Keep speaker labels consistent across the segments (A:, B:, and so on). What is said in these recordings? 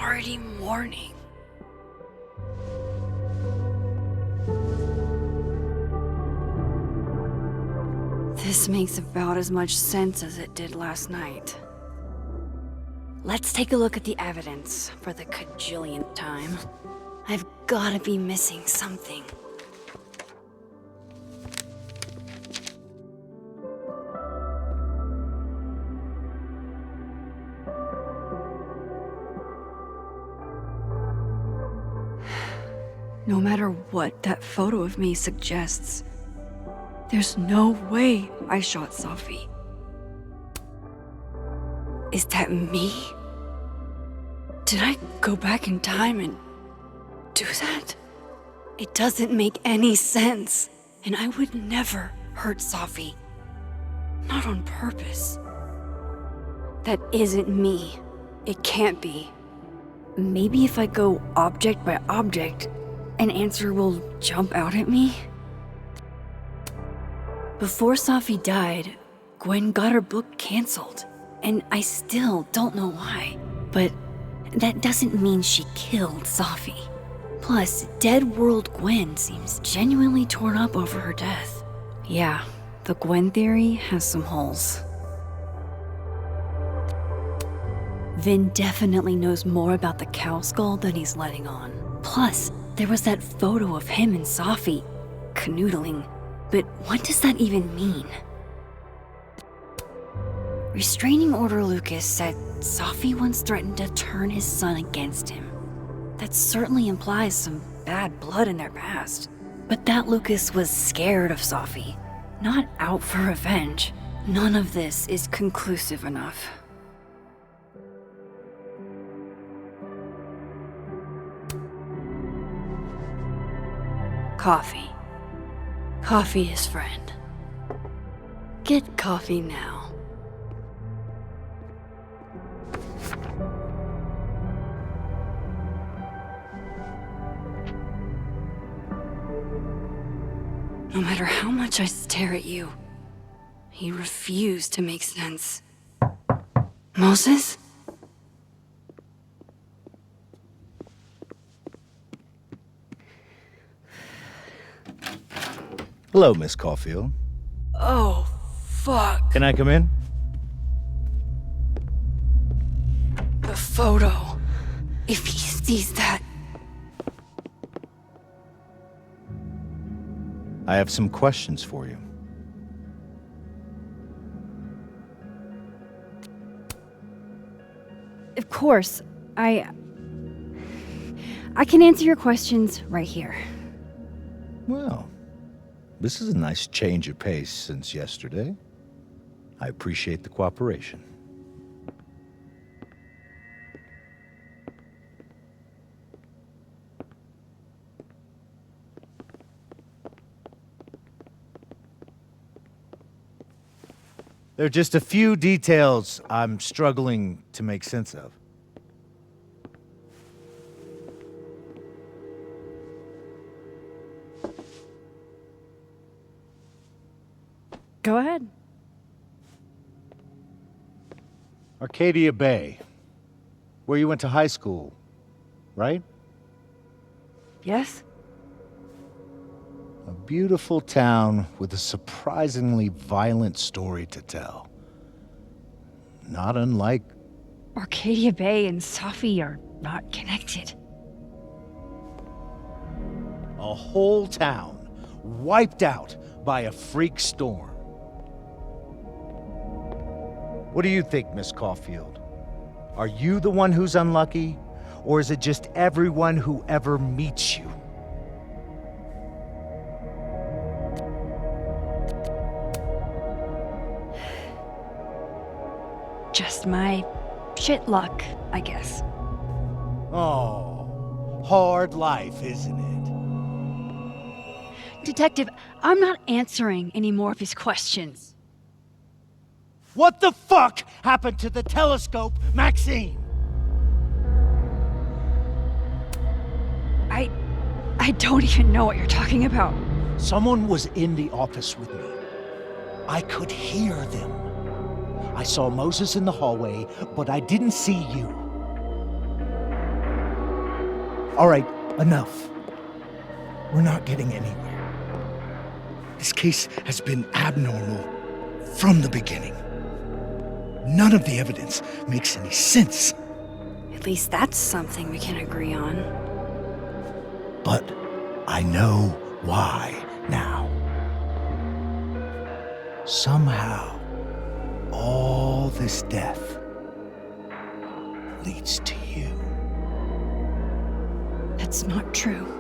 A: already morning. This makes about as much sense as it did last night. Let's take a look at the evidence for the cajillionth time. I've gotta be missing something. No matter what that photo of me suggests, there's no way I shot Safi. Is that me? Did I go back in time and do that? It doesn't make any sense, and I would never hurt Safi. Not on purpose. That isn't me. It can't be. Maybe if I go object by object, an answer will jump out at me? Before Safi died, Gwen got her book canceled, and I still don't know why. But that doesn't mean she killed Safi. Plus, Dead World Gwen seems genuinely torn up over her death. Yeah, the Gwen theory has some holes. Vin definitely knows more about the cow skull than he's letting on. Plus, there was that photo of him and Safi canoodling. But what does that even mean? Restraining Order Lucas said Safi once threatened to turn his son against him. That certainly implies some bad blood in their past. But that Lucas was scared of Safi, not out for revenge. None of this is conclusive enough. Coffee. Coffee is friend. Get coffee now. No matter how much I stare at you, you refuse to make sense. Moses?
B: Hello, Miss Caulfield.
A: Oh, fuck.
B: Can I come in?
A: The photo. If he sees that...
B: I have some questions for you.
A: Of course, I can answer your questions right here.
B: Well, this is a nice change of pace since yesterday. I appreciate the cooperation. There are just a few details I'm struggling to make sense of.
A: Go ahead.
B: Arcadia Bay, where you went to high school, right?
A: Yes?
B: A beautiful town with a surprisingly violent story to tell. Not unlike...
A: Arcadia Bay and Safi are not connected.
B: a whole town wiped out by a freak storm. What do you think, Miss Caulfield? Are you the one who's unlucky, or is it just everyone who ever meets you?
A: Just my shit luck, I guess.
B: Oh, hard life, isn't it?
A: Detective, I'm not answering any more of his questions.
B: What the fuck happened to the telescope, Maxine?
A: I don't even know what you're talking about.
B: Someone was in the office with me. I could hear them. I saw Moses in the hallway, but I didn't see you. All right, enough. We're not getting anywhere. This case has been abnormal from the beginning. None of the evidence makes any sense.
A: At least that's something we can agree on.
B: But I know why now. Somehow, all this death leads to you.
A: That's not true.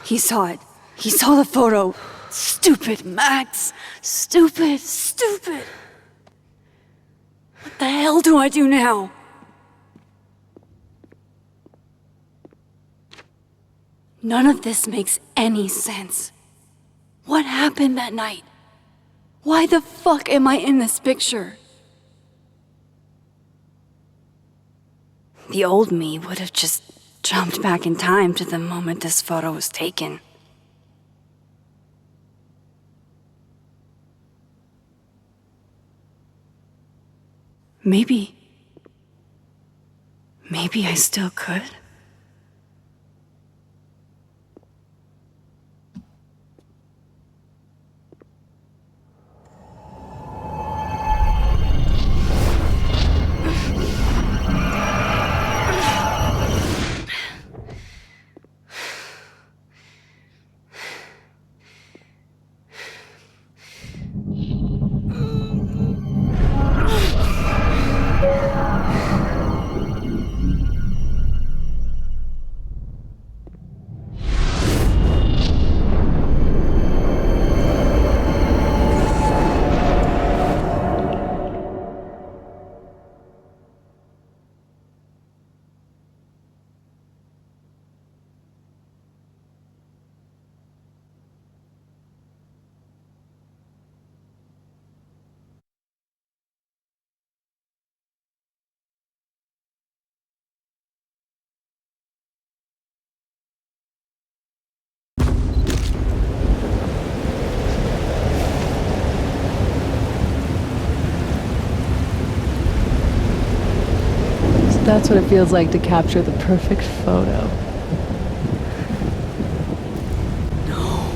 A: He saw it. He saw the photo. Stupid Max. Stupid, stupid. What the hell do I do now? None of this makes any sense. What happened that night? Why the fuck am I in this picture? The old me would have just jumped back in time to the moment this photo was taken. Maybe I still could.
C: That's what it feels like to capture the perfect photo.
A: No.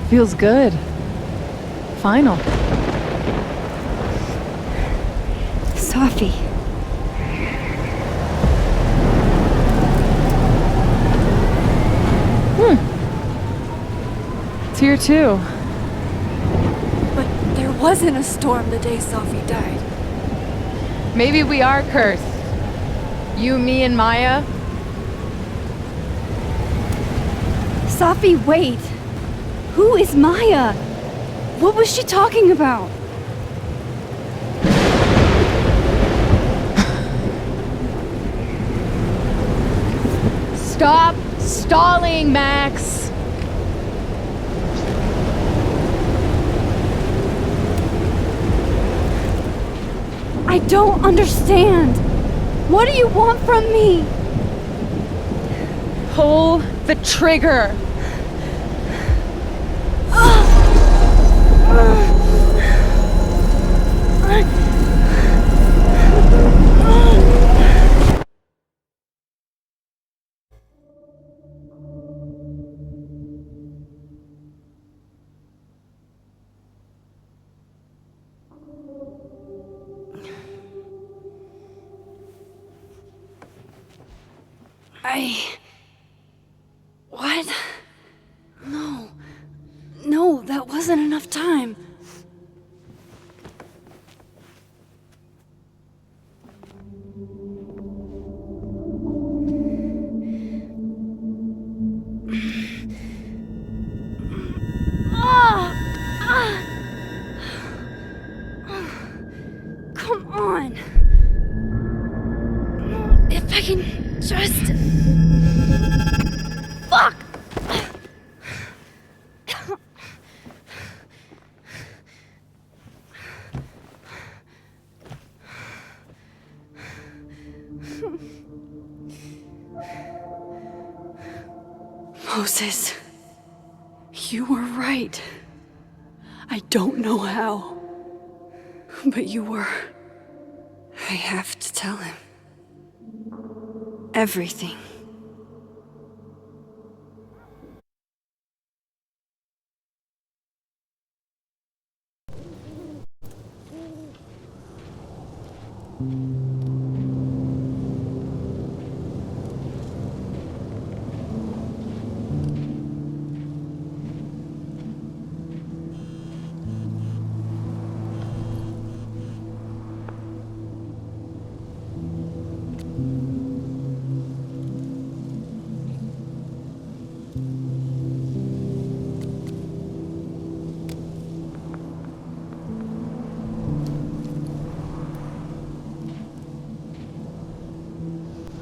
C: Feels good. Final.
A: Safi.
C: It's here too.
A: But there wasn't a storm the day Safi died.
C: Maybe we are cursed. You, me, and Maya.
A: Safi, wait. Who is Maya? What was she talking about?
C: Stop stalling, Max!
A: I don't understand. What do you want from me?
C: Pull the trigger!
A: What? No, that wasn't enough time. Come on. If I can just... Fuck! Moses, you were right. I don't know how, but you were. I have to tell him. Everything.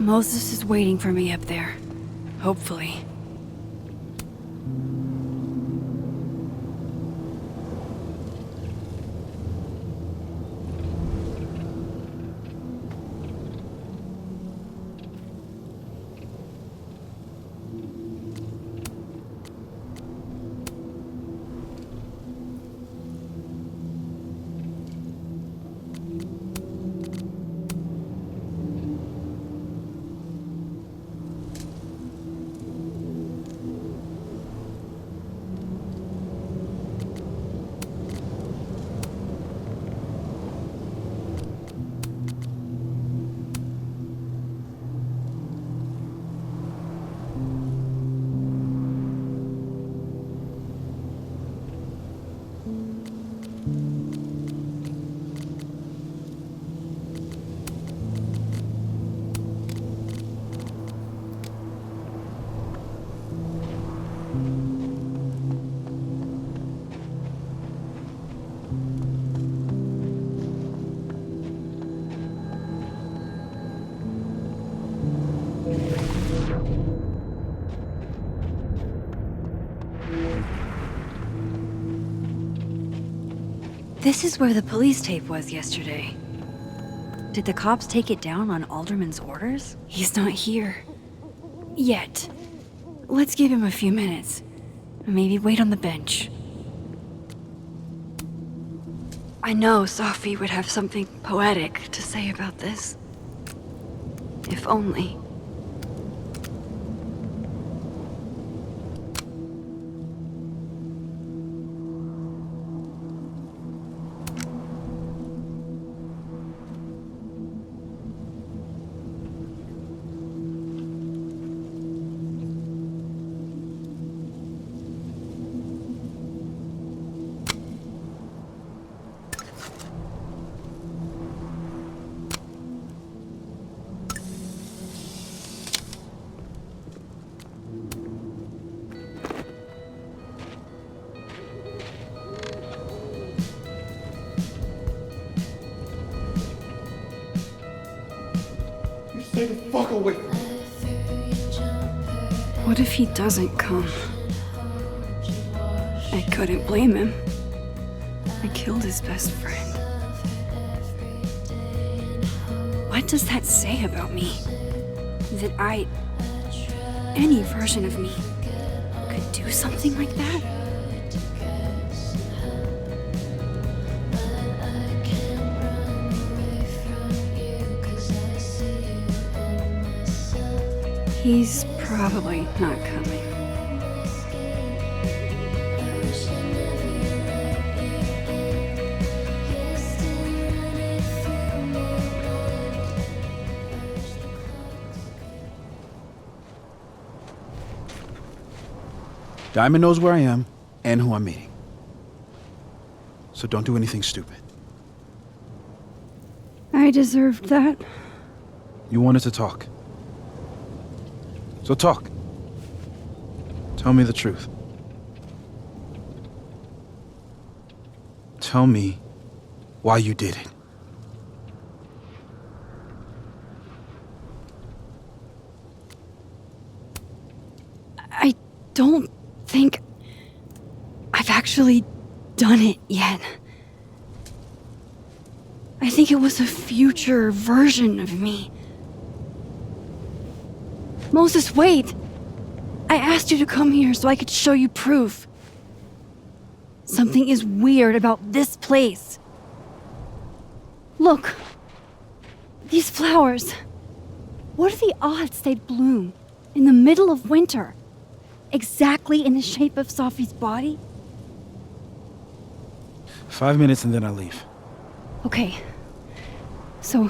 A: Moses is waiting for me up there. Hopefully. This is where the police tape was yesterday. Did the cops take it down on Alderman's orders? He's not here. Yet. Let's give him a few minutes. Maybe wait on the bench. I know Sophie would have something poetic to say about this. If only.
B: Stay the fuck away from me.
A: What if he doesn't come? I couldn't blame him. I killed his best friend. What does that say about me? That any version of me, could do something like that? He's probably not coming.
D: Diamond knows where I am and who I'm meeting. So don't do anything stupid.
A: I deserved that.
D: You wanted to talk. So talk. Tell me the truth. Tell me why you did it.
A: I don't think I've actually done it yet. I think it was a future version of me. Moses, wait! I asked you to come here so I could show you proof. Something is weird about this place. Look. These flowers. What are the odds they'd bloom in the middle of winter? Exactly in the shape of Sophie's body?
D: 5 minutes and then I leave.
A: Okay. So,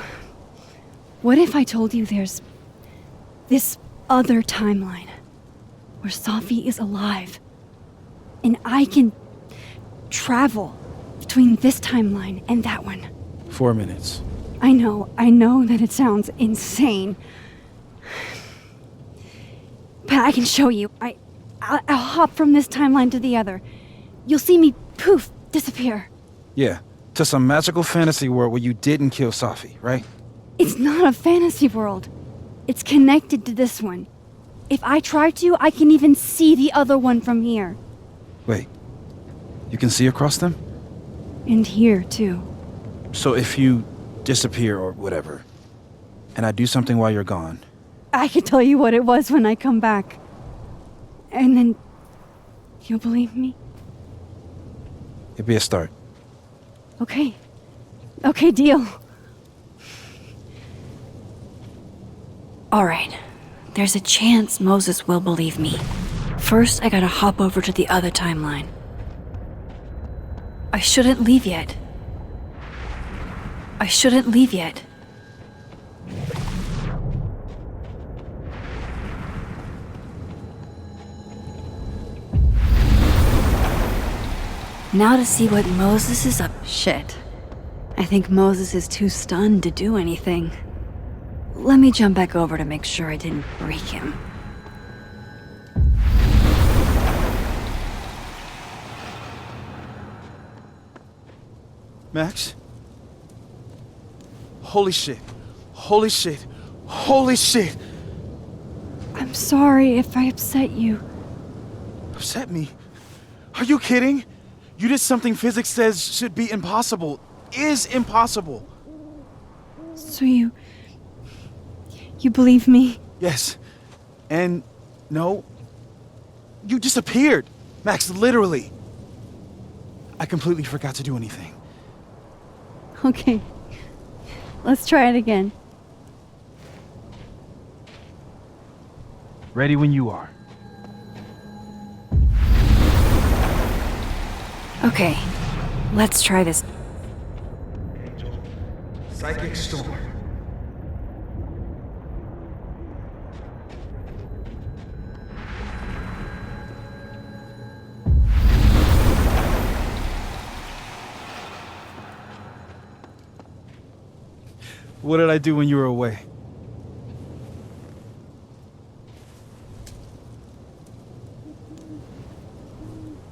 A: what if I told you there's this other timeline where Sophie is alive and I can travel between this timeline and that one?
D: 4 minutes.
A: I know that it sounds insane. But I can show you. I'll hop from this timeline to the other. You'll see me, poof, disappear.
D: Yeah, to some magical fantasy world where you didn't kill Safi, right?
A: It's not a fantasy world. It's connected to this one. If I try to, I can even see the other one from here.
D: Wait, you can see across them?
A: And here, too.
D: So if you disappear or whatever, and I do something while you're gone,
A: I could tell you what it was when I come back. And then you'll believe me?
D: it'd be a start.
A: Okay. Okay, deal. All right. There's a chance Moses will believe me. First, I gotta hop over to the other timeline. I shouldn't leave yet. I shouldn't leave yet. Now to see what Moses is up. Shit. I think Moses is too stunned to do anything. Let me jump back over to make sure I didn't break him.
D: Max? Holy shit. Holy shit. Holy shit.
A: I'm sorry if I upset you.
D: Upset me? Are you kidding? You did something physics says should be impossible. Is impossible.
A: So you believe me?
D: Yes. And no. You disappeared. Max, literally. I completely forgot to do anything.
A: Okay. Let's try it again.
D: Ready when you are.
A: Okay. Let's try this.
B: Psychic storm.
D: What did I do when you were away?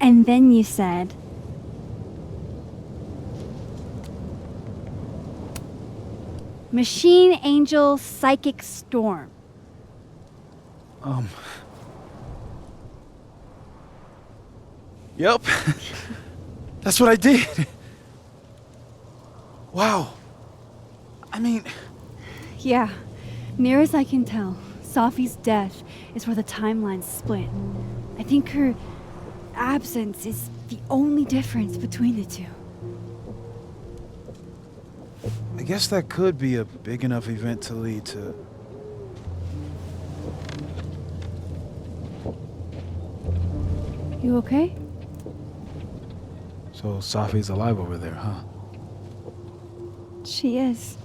A: And then you said, Machine Angel Psychic Storm.
D: Yep. That's what I did. Wow. I mean...
A: Yeah. Near as I can tell, Sophie's death is where the timelines split. I think her absence is the only difference between the two.
D: I guess that could be a big enough event to lead to...
A: You okay?
D: So Safi's alive over there, huh?
A: She is.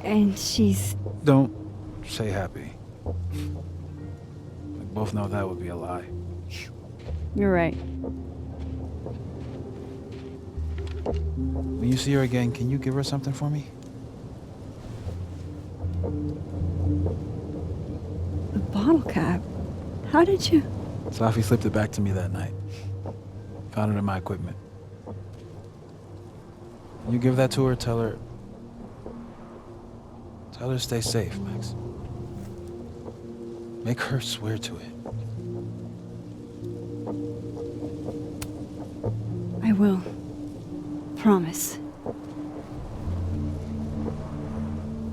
A: And she's...
D: Don't say happy. We both know that would be a lie.
A: You're right.
D: When you see her again, can you give her something for me?
A: The bottle cap? How did you...
D: Safi slipped it back to me that night. Found it in my equipment. You give that to her, tell her to stay safe, Max. Make her swear to it.
A: I will. Promise.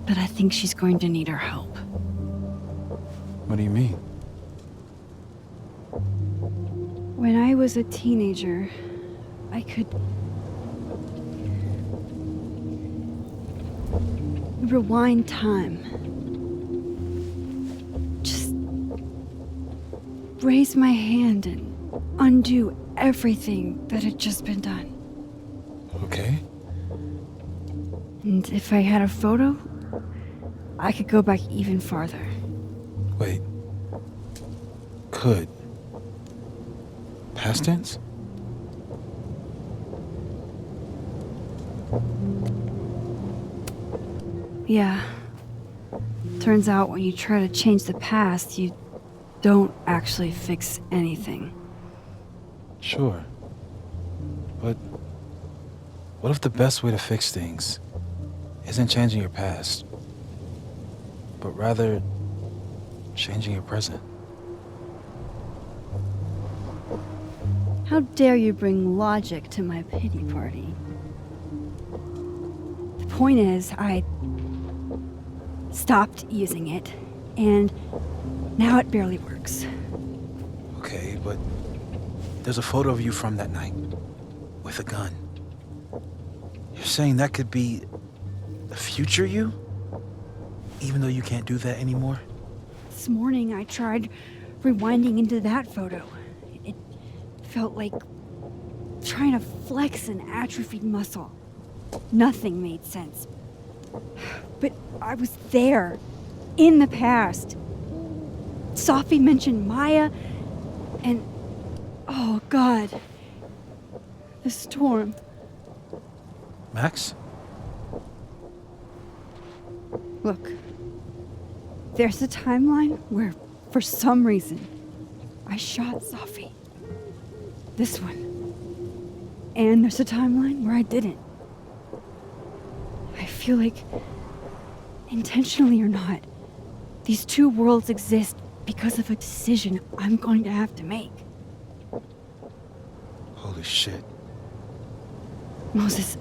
A: But I think she's going to need our help.
D: What do you mean?
A: When I was a teenager, I could rewind time. Just raise my hand and undo everything that had just been done.
D: Okay.
A: And if I had a photo, I could go back even farther.
D: Wait. Could. Past tense?
A: Yeah. Turns out when you try to change the past, you don't actually fix anything.
D: Sure. But what if the best way to fix things isn't changing your past, but rather changing your present?
A: How dare you bring logic to my pity party? The point is, I stopped using it, and now it barely works.
D: Okay, but there's a photo of you from that night with a gun. You're saying that could be the future you? Even though you can't do that anymore?
A: This morning I tried rewinding into that photo. It felt like trying to flex an atrophied muscle. Nothing made sense. But I was there, in the past. Sophie mentioned Maya, and oh God, the storm.
D: Max?
A: Look, there's a timeline where, for some reason, I shot Sophie. This one. And there's a timeline where I didn't. I feel like, intentionally or not, these two worlds exist because of a decision I'm going to have to make.
D: Holy shit.
A: Moses,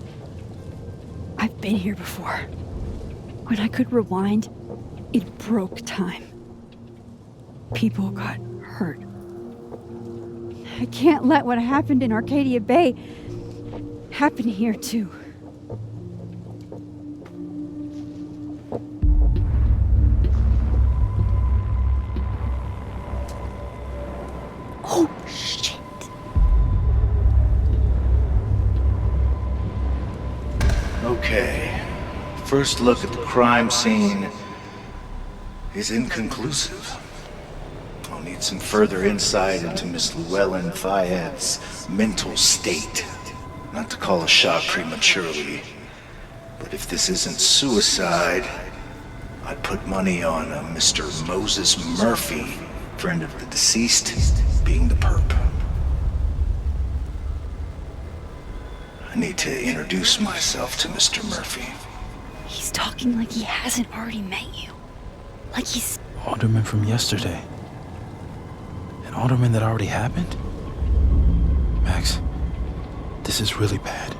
A: I've been here before. When I could rewind, it broke time. People got hurt. I can't let what happened in Arcadia Bay happen here too. Oh, shit.
B: Okay. First look at the crime scene is inconclusive. I'll need some further insight into Miss Llewellyn Fayette's mental state. Not to call a shot prematurely, but if this isn't suicide, I'd put money on a Mr. Moses Murphy, friend of the deceased, being the perp. I need to introduce myself to Mr. Murphy.
A: He's talking like he hasn't already met you. Like he's...
D: Alderman from yesterday. An alderman that already happened? Max, this is really bad.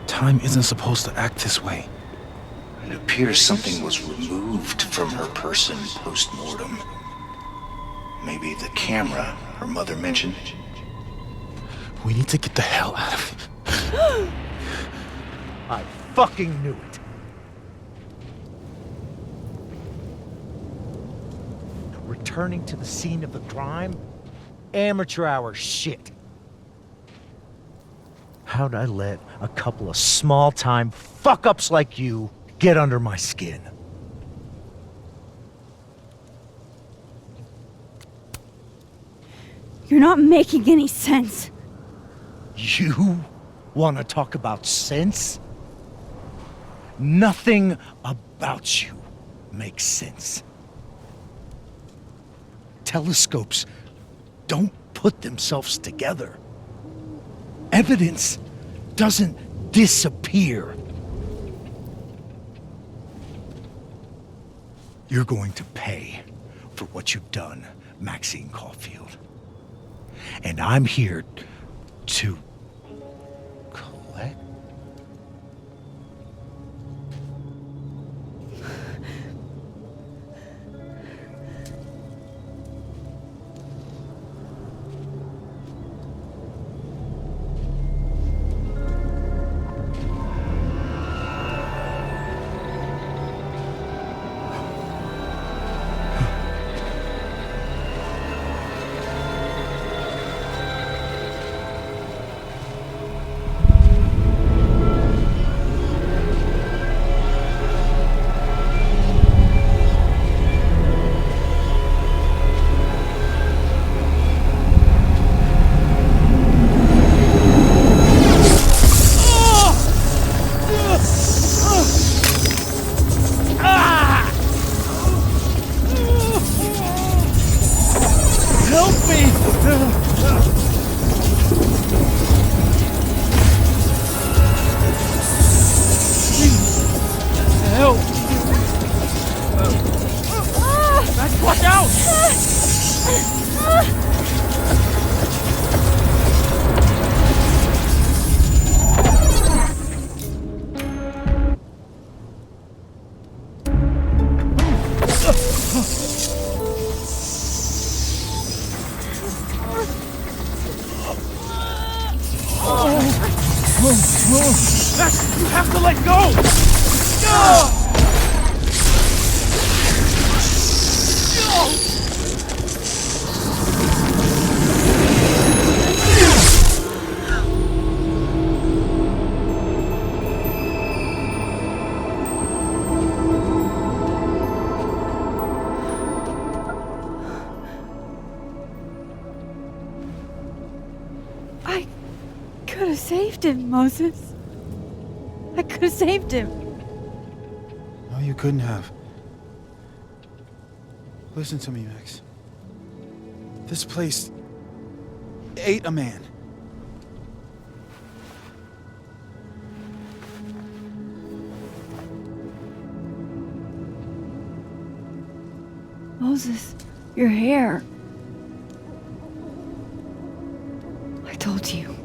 D: Time isn't supposed to act this way.
B: It appears something was removed from her person post-mortem. Maybe the camera her mother mentioned.
D: We need to get the hell out of here.
E: I fucking knew it. Returning to the scene of the crime? Amateur hour shit. How'd I let a couple of small-time fuck-ups like you get under my skin?
A: You're not making any sense.
E: You want to talk about sense? Nothing about you makes sense. Telescopes don't put themselves together. Evidence doesn't disappear. You're going to pay for what you've done, Maxine Caulfield. And I'm here to collect.
D: have to let go! No!
A: I could have saved him, Moses. I could have saved him.
D: No, you couldn't have. Listen to me, Max. This place ate a man.
A: Moses, your hair. I told you.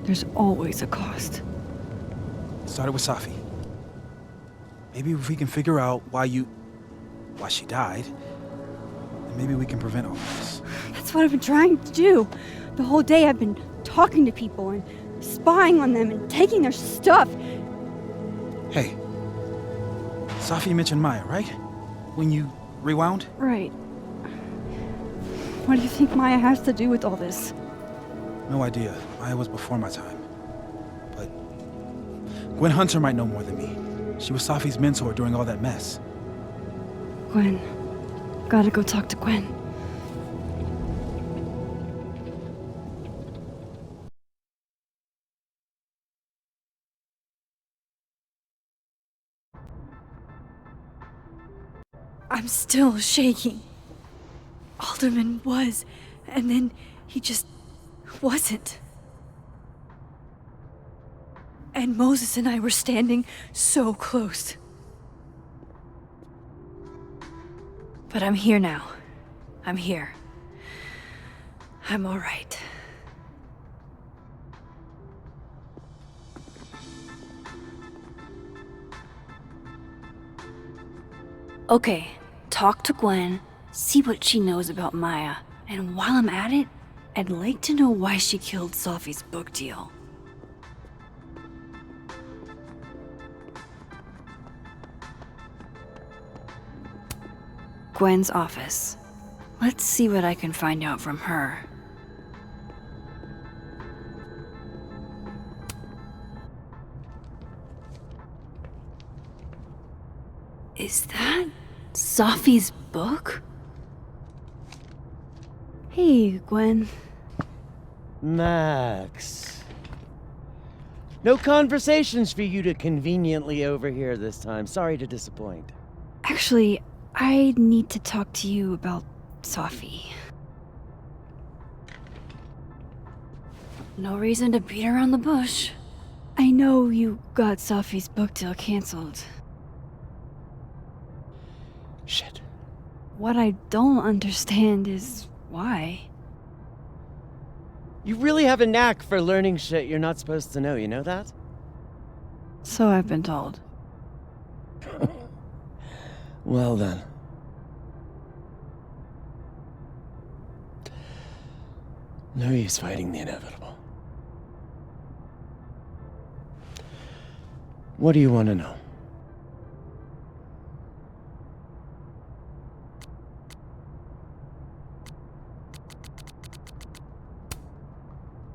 A: There's always a cost.
D: It started with Safi. Maybe if we can figure out why she died, then maybe we can prevent all this.
A: That's what I've been trying to do. The whole day I've been talking to people and spying on them and taking their stuff.
D: Hey, Safi mentioned Maya, right? When you rewound?
A: Right. What do you think Maya has to do with all this?
D: No idea. Maya was before my time. But Gwen Hunter might know more than me. She was Safi's mentor during all that mess.
A: Gwen. Gotta go talk to Gwen. I'm still shaking. Alderman was, and then he just wasn't. And Moses and I were standing so close. But I'm here now. I'm here. I'm all right. Okay, talk to Gwen, see what she knows about Maya, and while I'm at it, I'd like to know why she killed Safi's book deal. Gwen's office. Let's see what I can find out from her. Is that Safi's book? Hey, Gwen.
F: Max. No conversations for you to conveniently overhear this time. Sorry to disappoint.
A: Actually, I need to talk to you about Safi. No reason to beat around the bush. I know you got Safi's book deal canceled.
F: Shit.
A: What I don't understand is why.
F: You really have a knack for learning shit you're not supposed to know, you know that?
A: So I've been told.
F: Well then. No use fighting the inevitable. What do you want to know?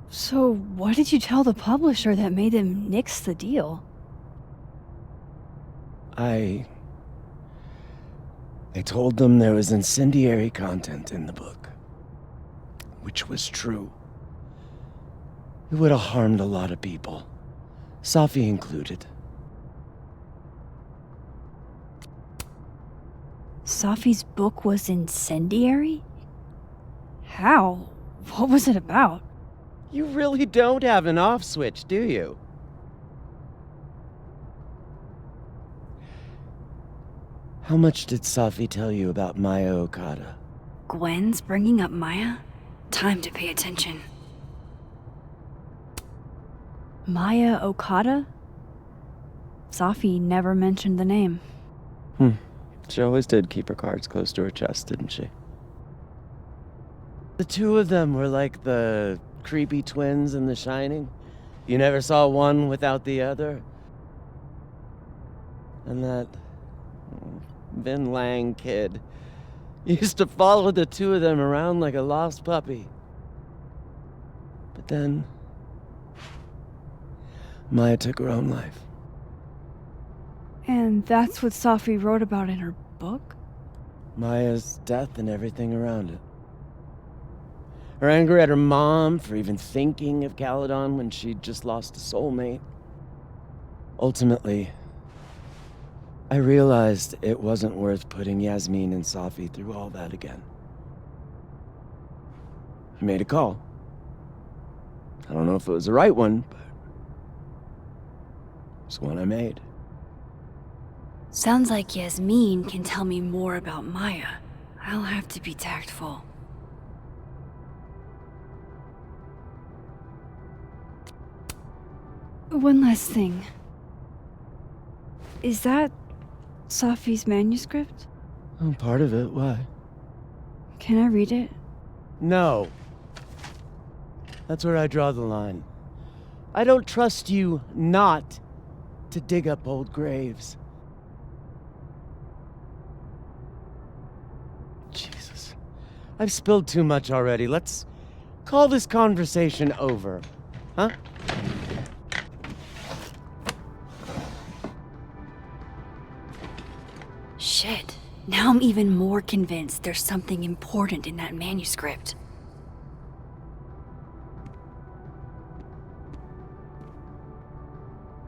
A: So what did you tell the publisher that made them nix the deal?
F: I told them there was incendiary content in the book. Which was true. It would have harmed a lot of people. Safi included.
A: Safi's book was incendiary? How? What was it about?
F: You really don't have an off switch, do you? How much did Safi tell you about Maya Okada?
A: Gwen's bringing up Maya? Time to pay attention. Maya Okada? Safi never mentioned the name.
F: She always did keep her cards close to her chest, didn't she? The two of them were like the creepy twins in The Shining. You never saw one without the other. And that Vin Lang kid used to follow the two of them around like a lost puppy. But then Maya took her own life.
A: And that's what Safi wrote about in her book?
F: Maya's death and everything around it. Her anger at her mom for even thinking of Caledon when she'd just lost a soulmate. Ultimately, I realized it wasn't worth putting Yasmin and Safi through all that again. I made a call. I don't know if it was the right one, but it's one I made.
A: Sounds like Yasmin can tell me more about Maya. I'll have to be tactful. One last thing. Is that Safi's manuscript?
F: Oh, part of it, why?
A: Can I read it?
F: No. That's where I draw the line. I don't trust you not to dig up old graves. Jesus. I've spilled too much already. Let's call this conversation over. Huh?
A: Shit. Now I'm even more convinced there's something important in that manuscript.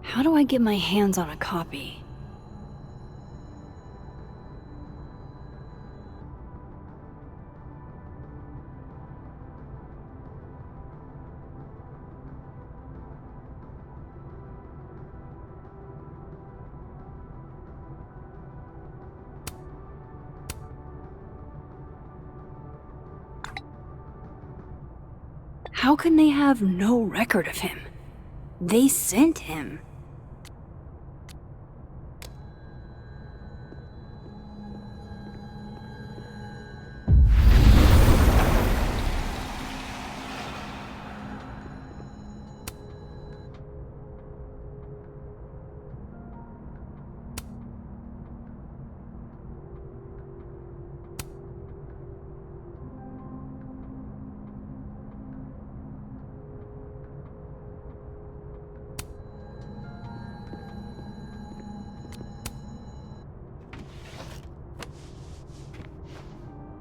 A: How do I get my hands on a copy? How can they have no record of him? They sent him.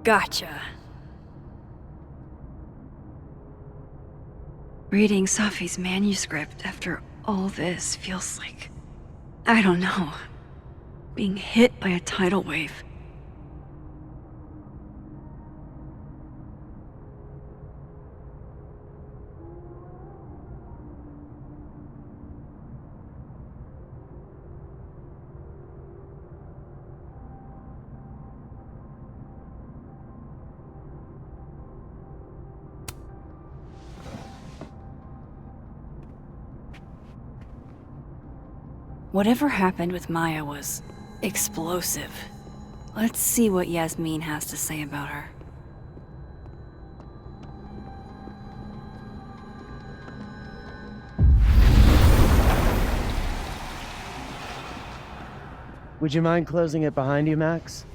A: Gotcha. Reading Safi's manuscript after all this feels like, I don't know, being hit by a tidal wave. Whatever happened with Maya was explosive. Let's see what Yasmin has to say about her.
F: Would you mind closing it behind you, Max?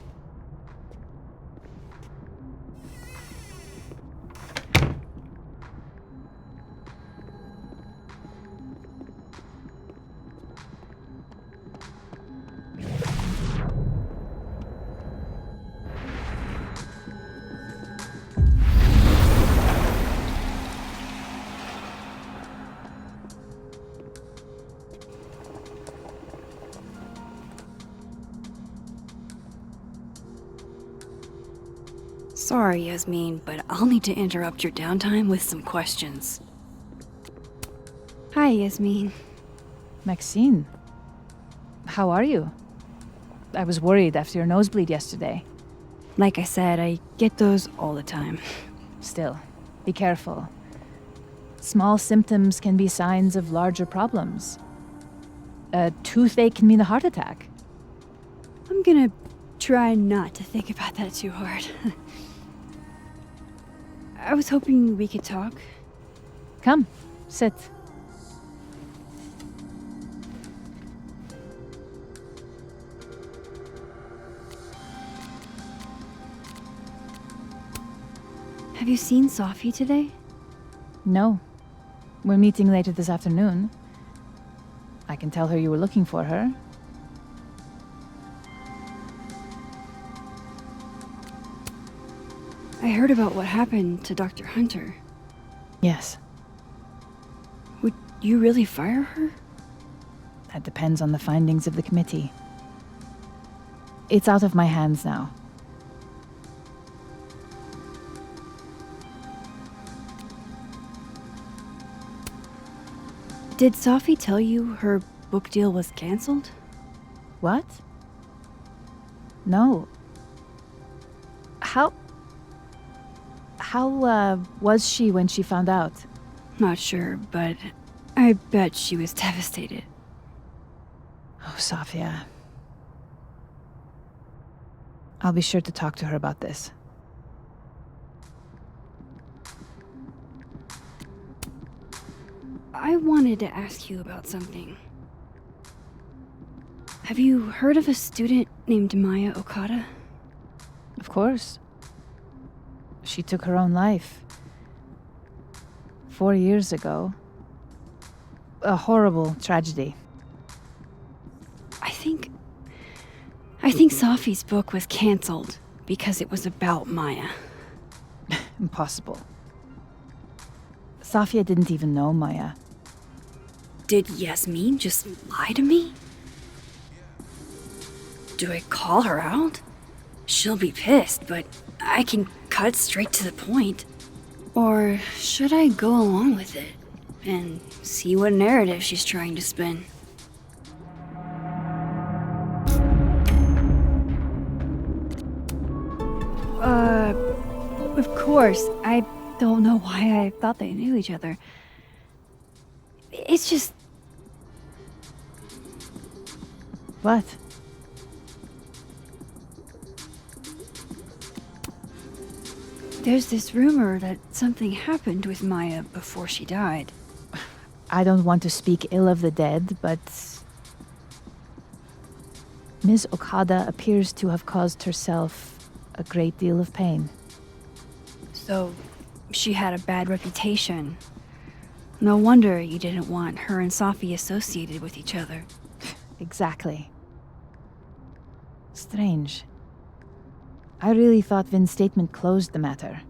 A: Sorry, Yasmin, but I'll need to interrupt your downtime with some questions. Hi, Yasmin.
G: Maxine, how are you? I was worried after your nosebleed yesterday.
A: Like I said, I get those all the time.
G: Still, be careful. Small symptoms can be signs of larger problems. A toothache can mean a heart attack.
A: I'm gonna try not to think about that too hard. I was hoping we could talk.
G: Come, sit.
A: Have you seen Sophie today?
G: No. We're meeting later this afternoon. I can tell her you were looking for her.
A: I heard about what happened to Dr. Hunter.
G: Yes,
A: Would you really fire her?
G: that depends on the findings of the committee. It's out of my hands now.
A: Did Sophie tell you her book deal was canceled?
G: What? No. How was she when she found out?
A: Not sure, but I bet she was devastated.
G: Oh, Safia. I'll be sure to talk to her about this.
A: I wanted to ask you about something. Have you heard of a student named Maya Okada?
G: Of course. She took her own life. 4 years ago. A horrible tragedy.
A: I think Sophie's book was canceled because it was about Maya.
G: Impossible. Safia didn't even know Maya.
A: Did Yasmin just lie to me? Do I call her out? She'll be pissed, but I can cut straight to the point. Or should I go along with it and see what narrative she's trying to spin? Of course. I don't know why I thought they knew each other. It's just...
G: What?
A: There's this rumor that something happened with Maya before she died.
G: I don't want to speak ill of the dead, but Ms. Okada appears to have caused herself a great deal of pain.
A: So, she had a bad reputation. No wonder you didn't want her and Sophie associated with each other.
G: Exactly. Strange. I really thought Vin's statement closed the matter.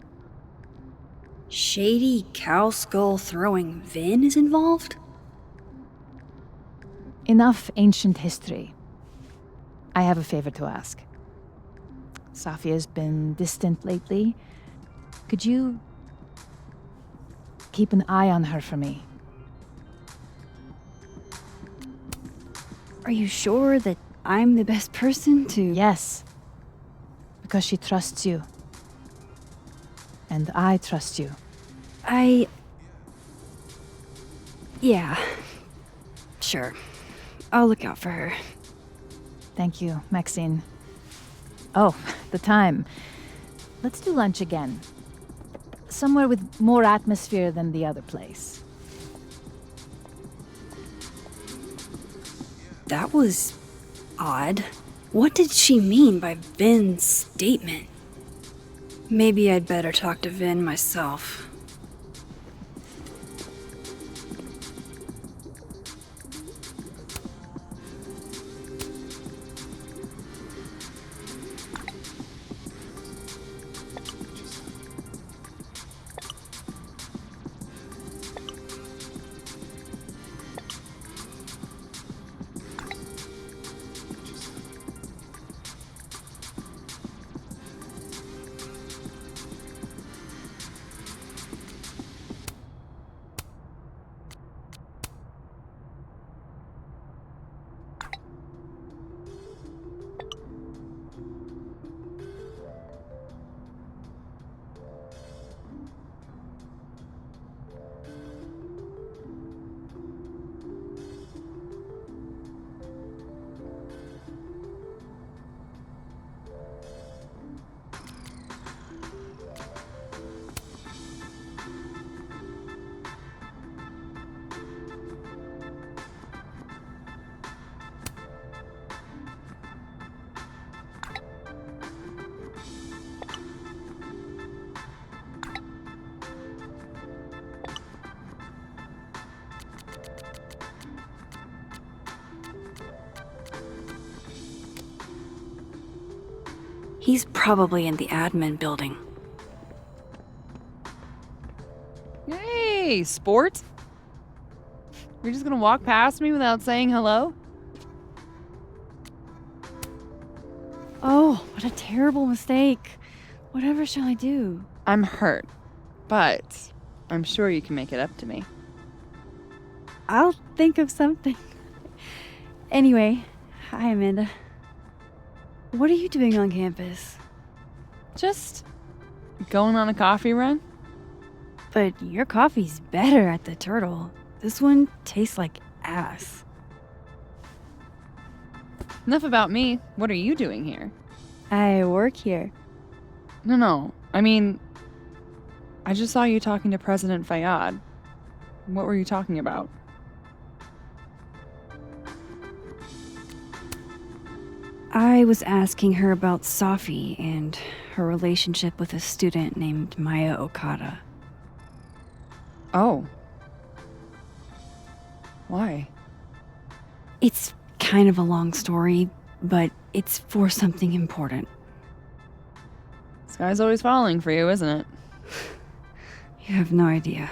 A: Shady cow skull throwing Vin is involved?
G: Enough ancient history. I have a favor to ask. Safia's been distant lately. Could you keep an eye on her for me?
A: Are you sure that I'm the best person to...
G: Yes. Because she trusts you. And I trust you.
A: Yeah. Sure. I'll look out for her.
G: Thank you, Maxine. Oh, the time. Let's do lunch again. Somewhere with more atmosphere than the other place.
A: That was... odd. What did she mean by Vin's statement? Maybe I'd better talk to Vin myself. He's probably in the admin building.
C: Hey, sport? You're just gonna walk past me without saying hello?
A: Oh, what a terrible mistake. Whatever shall I do?
C: I'm hurt, but I'm sure you can make it up to me.
A: I'll think of something. Anyway, hi, Amanda. What are you doing on campus?
C: Just going on a coffee run?
A: But your coffee's better at the Turtle. This one tastes like ass.
C: Enough about me. What are you doing here?
A: I work here.
C: No. I mean, I just saw you talking to President Fayyad. What were you talking about?
A: I was asking her about Safi and her relationship with a student named Maya Okada.
C: Oh. Why?
A: It's kind of a long story, but it's for something important.
C: Sky's always falling for you, isn't it?
A: You have no idea.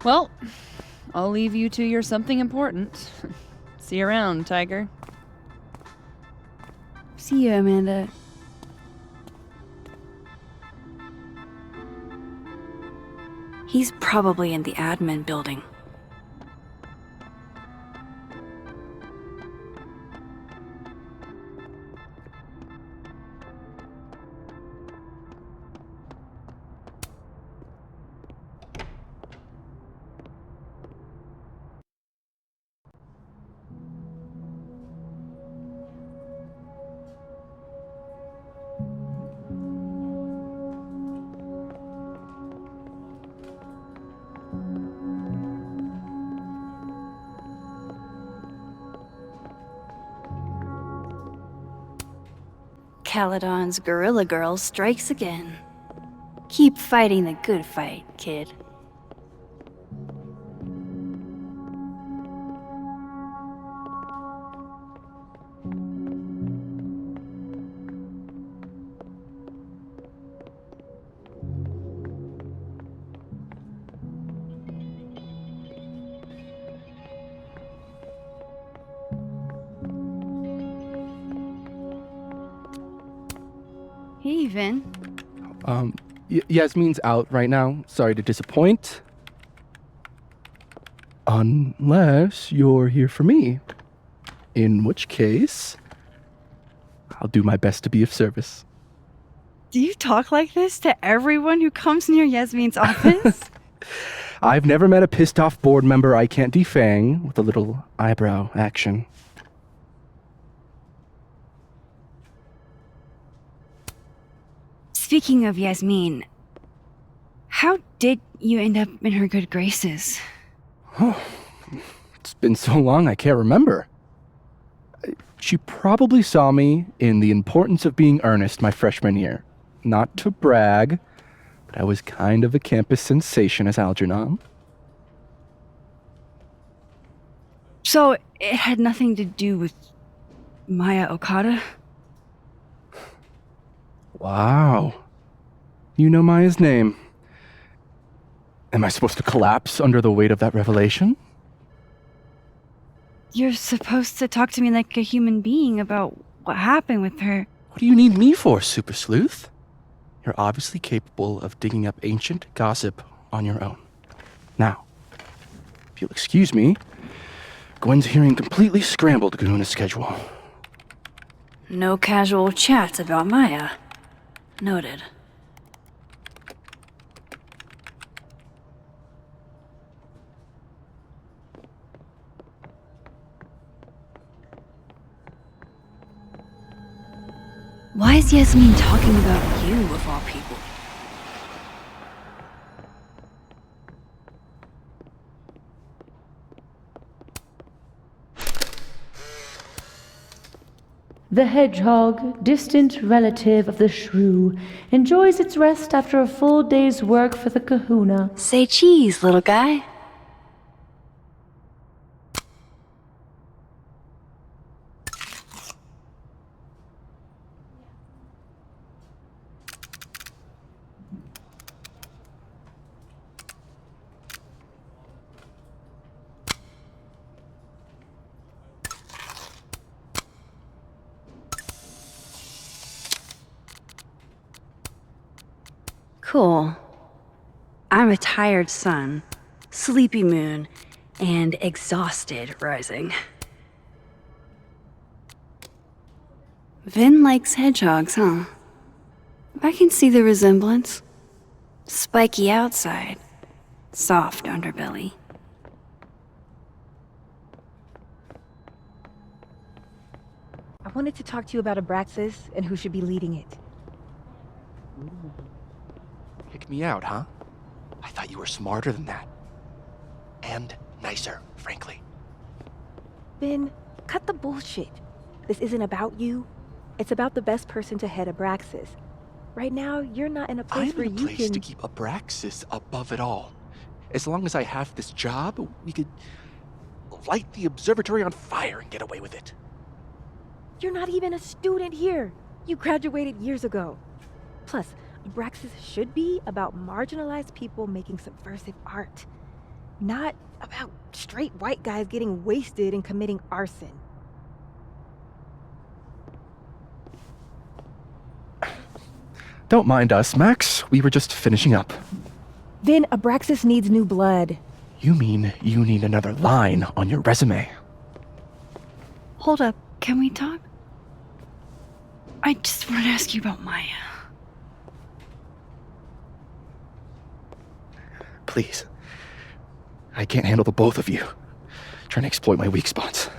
C: Well, I'll leave you to your something important. See you around, Tiger.
A: See you, Amanda. He's probably in the admin building. Caledon's Gorilla Girl strikes again. Keep fighting the good fight, kid. Hey, Vin.
H: Yasmin's out right now. Sorry to disappoint. Unless you're here for me. In which case, I'll do my best to be of service.
A: Do you talk like this to everyone who comes near Yasmin's office?
H: I've never met a pissed off board member I can't defang with a little eyebrow action.
A: Speaking of Yasmin, how did you end up in her good graces?
H: It's been so long I can't remember. She probably saw me in The Importance of Being Earnest my freshman year. Not to brag, but I was kind of a campus sensation as Algernon.
A: So it had nothing to do with Maya Okada?
H: Wow. You know Maya's name. Am I supposed to collapse under the weight of that revelation?
A: You're supposed to talk to me like a human being about what happened with her.
H: What do you need me for, Super Sleuth? You're obviously capable of digging up ancient gossip on your own. Now, if you'll excuse me, Gwen's hearing completely scrambled Garuna's schedule.
A: No casual chats about Maya. Noted. Why is Yasmin talking about you, of all people?
I: The hedgehog, distant relative of the shrew, enjoys its rest after a full day's work for the kahuna.
A: Say cheese, little guy. Cool. I'm a tired sun, sleepy moon, and exhausted rising. Vin likes hedgehogs, huh? I can see the resemblance. Spiky outside, soft underbelly.
J: I wanted to talk to you about Abraxas and who should be leading it.
H: Pick me out, huh? I thought you were smarter than that. And nicer, frankly.
J: Ben, cut the bullshit. This isn't about you. It's about the best person to head Abraxas. Right now, you're not in a place
H: I'm
J: where
H: in a
J: you
H: place
J: can...
H: to keep Abraxas above it all. As long as I have this job, we could light the observatory on fire and get away with it.
J: You're not even a student here. You graduated years ago. Plus, Abraxas should be about marginalized people making subversive art. Not about straight white guys getting wasted and committing arson.
H: Don't mind us, Max. We were just finishing up.
J: Then Abraxas needs new blood.
H: You mean you need another line on your resume?
A: Hold up, can we talk? I just wanted to ask you about Maya.
H: Please. I can't handle the both of you. Trying to exploit my weak spots.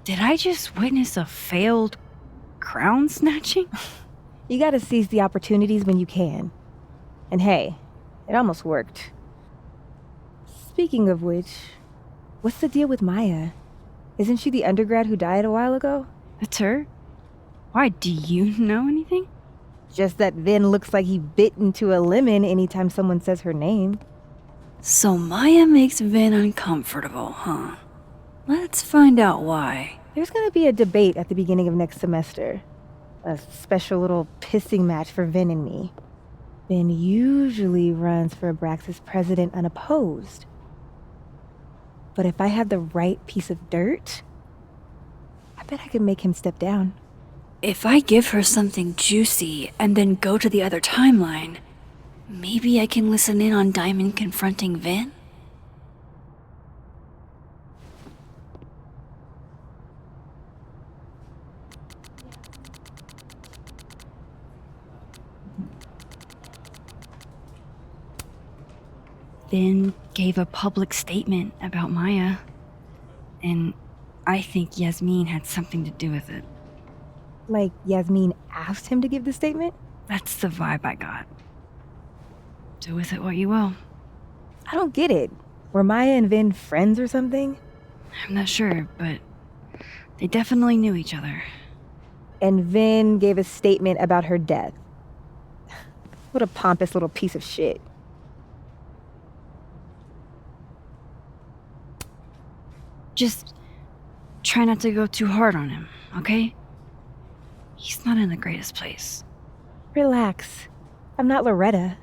A: Did I just witness a failed crown snatching?
J: You gotta seize the opportunities when you can. And hey, it almost worked. Speaking of which, what's the deal with Maya? Isn't she the undergrad who died a while ago?
A: That's her? Why, do you know anything?
J: Just that Vin looks like he bit into a lemon anytime someone says her name.
A: So Maya makes Vin uncomfortable, huh? Let's find out why.
J: There's gonna be a debate at the beginning of next semester. A special little pissing match for Vin and me. Vin usually runs for Abraxas president unopposed. But if I had the right piece of dirt, I bet I could make him step down.
A: If I give her something juicy and then go to the other timeline, maybe I can listen in on Diamond confronting Vin? Vin gave a public statement about Maya, and I think Yasmin had something to do with it.
J: Like Yasmin asked him to give the statement?
A: That's the vibe I got. Do with it what you will.
J: I don't get it. Were Maya and Vin friends or something?
A: I'm not sure, but they definitely knew each other.
J: And Vin gave a statement about her death. What a pompous little piece of shit.
A: Just try not to go too hard on him, okay? He's not in the greatest place.
J: Relax. I'm not Loretta.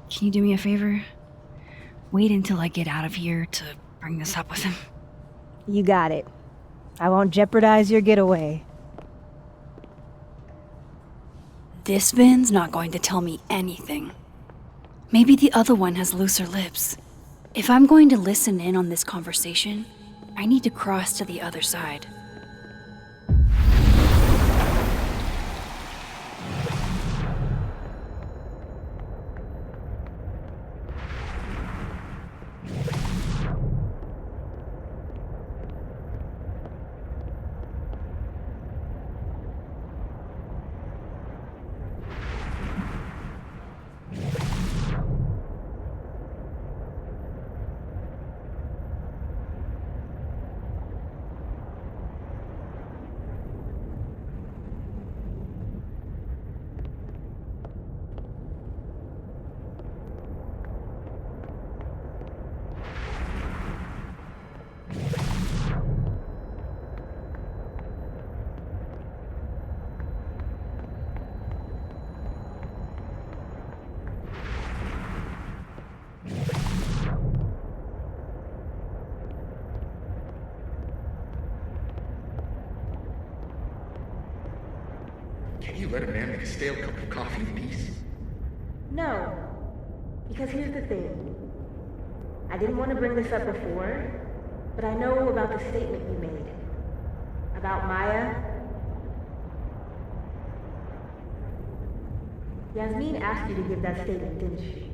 A: Can you do me a favor? Wait until I get out of here to bring this up with him.
J: You got it. I won't jeopardize your getaway.
A: This Vin's not going to tell me anything. Maybe the other one has looser lips. If I'm going to listen in on this conversation, I need to cross to the other side.
K: Can't you let a man make a stale cup of coffee in peace?
J: No. Because here's the thing. I didn't want to bring this up before, but I know about the statement you made. About Maya. Yasmin asked you to give that statement, didn't she?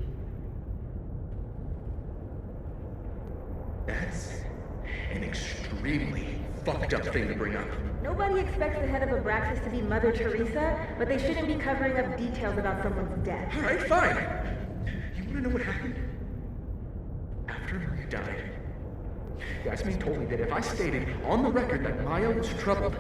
K: That's an extremely fucked up thing to bring up.
J: Nobody expects the head of Abraxas to be Mother Teresa, but they shouldn't be covering up details about someone's death.
K: Alright, fine. You wanna know what happened? After Maya died, Yasmin told me that if I stated on the record that Maya was troubled,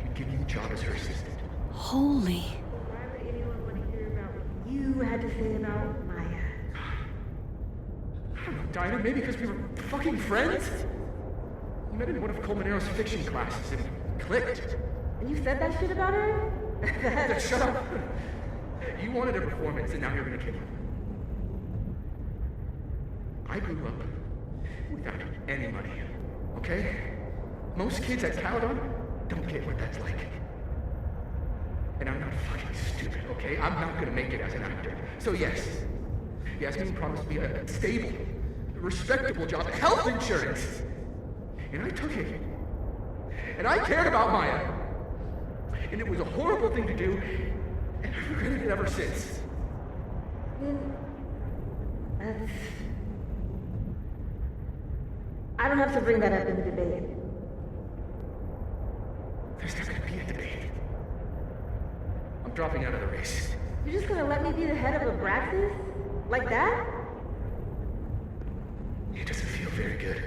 K: you'd give me the job as her assistant.
A: Holy.
J: Why would anyone want to hear about what you had to say about Maya?
K: I don't know, Dinah, maybe because we were fucking friends? We met in one of Colmenaro's fiction classes and it clicked.
J: And you said that shit about her?
K: Shut up! You wanted a performance and now you're gonna kill her. I grew up without any money, okay? Most kids at Caledon don't get what that's like. And I'm not fucking stupid, okay? I'm not gonna make it as an actor. So yes, Yasmin promised me a stable, respectable job, health insurance. And I took it. And I cared about Maya. And it was a horrible thing to do, and I've regretted it ever since.
J: I don't have to bring that up in the debate.
K: There's not gonna be a debate. I'm dropping out of the race.
J: You're just gonna let me be the head of Abraxas? Like that?
K: It doesn't feel very good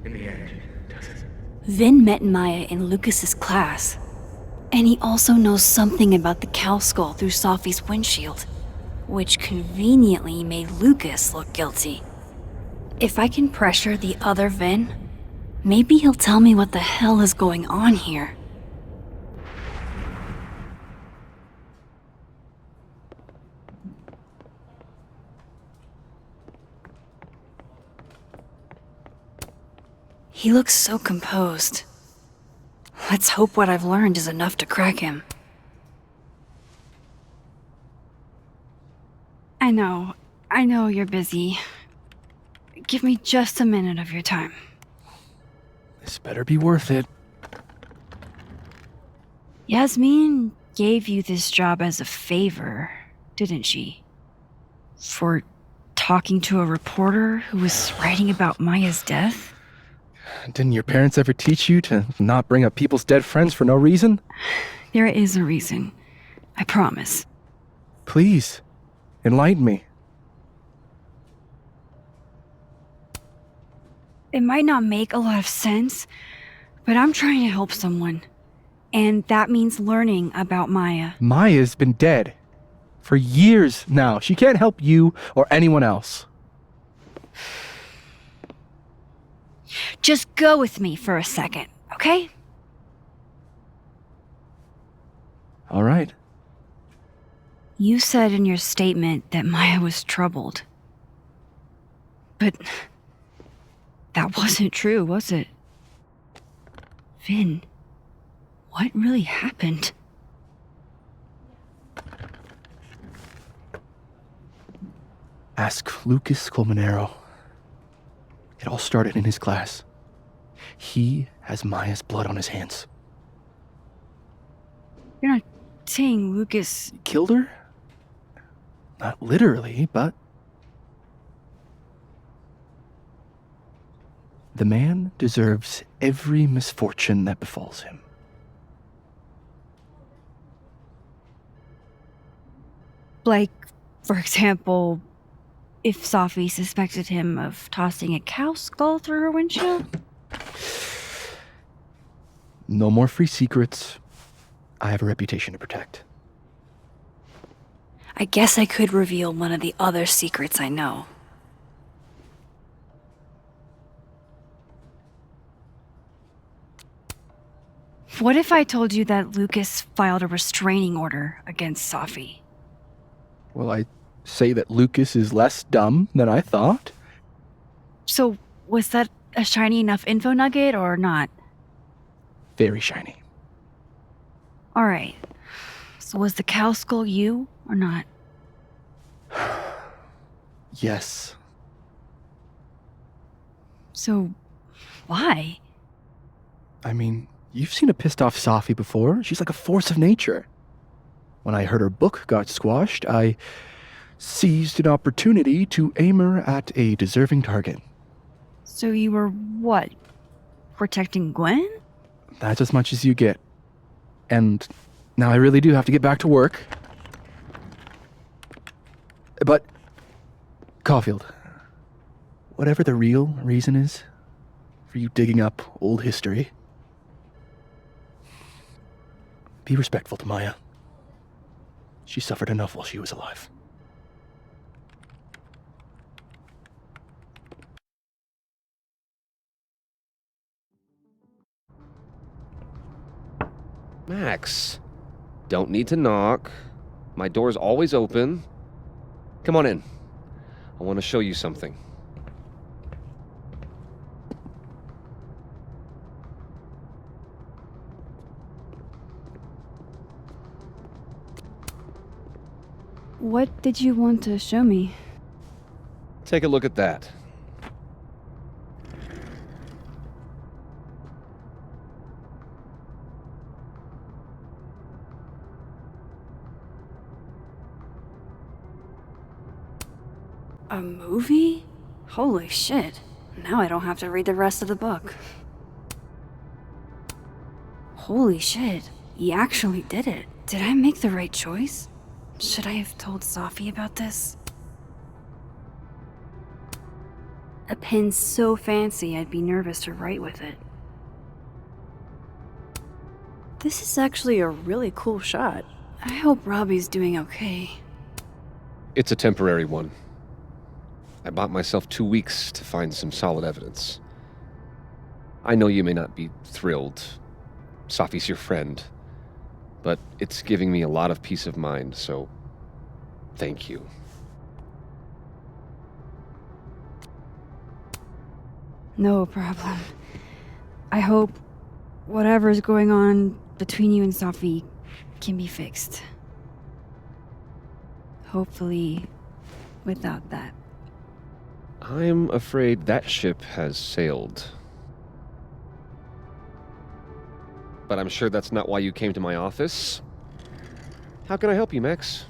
K: in the end, does it?
A: Vin met Maya in Lucas's class, and he also knows something about the cow skull through Sophie's windshield, which conveniently made Lucas look guilty. If I can pressure the other Vin, maybe he'll tell me what the hell is going on here. He looks so composed. Let's hope what I've learned is enough to crack him. I know you're busy. Give me just a minute of your time.
H: This better be worth it.
A: Yasmin gave you this job as a favor, didn't she? For talking to a reporter who was writing about Maya's death?
H: Didn't your parents ever teach you to not bring up people's dead friends for no reason?
A: There is a reason. I promise.
H: Please, enlighten me.
A: It might not make a lot of sense, but I'm trying to help someone. And that means learning about Maya.
H: Maya's been dead for years now. She can't help you or anyone else.
A: Just go with me for a second, okay?
H: All right.
A: You said in your statement that Maya was troubled. But that wasn't true, was it? Vin, what really happened?
H: Ask Lucas Colmenero. It all started in his class. He has Maya's blood on his hands.
A: You're not saying Lucas...
H: Killed her? Not literally, but... The man deserves every misfortune that befalls him.
A: Like, for example, if Sophie suspected him of tossing a cow skull through her windshield?
H: No more free secrets. I have a reputation to protect.
A: I guess I could reveal one of the other secrets I know. What if I told you that Lucas filed a restraining order against Sophie?
H: Well, I say that Lucas is less dumb than I thought.
A: So, was that a shiny enough info nugget or not?
H: Very shiny.
A: Alright. So was the cow skull you, or not?
H: Yes.
A: So, why?
H: I mean, you've seen a pissed off Safi before. She's like a force of nature. When I heard her book got squashed, I seized an opportunity to aim her at a deserving target.
A: So you were what? Protecting Gwen?
H: That's as much as you get. And now I really do have to get back to work. But, Caulfield, whatever the real reason is for you digging up old history, be respectful to Maya. She suffered enough while she was alive.
L: Max, don't need to knock. My door's always open. Come on in. I want to show you something.
A: What did you want to show me?
L: Take a look at that.
A: A movie? Holy shit. Now I don't have to read the rest of the book. Holy shit. He actually did it. Did I make the right choice? Should I have told Safi about this? A pen so fancy I'd be nervous to write with it. This is actually a really cool shot. I hope Robbie's doing okay.
L: It's a temporary one. I bought myself 2 weeks to find some solid evidence. I know you may not be thrilled. Safi's your friend. But it's giving me a lot of peace of mind, so thank you.
A: No problem. I hope whatever's going on between you and Safi can be fixed. Hopefully, without that.
L: I'm afraid that ship has sailed. But I'm sure that's not why you came to my office. How can I help you, Max?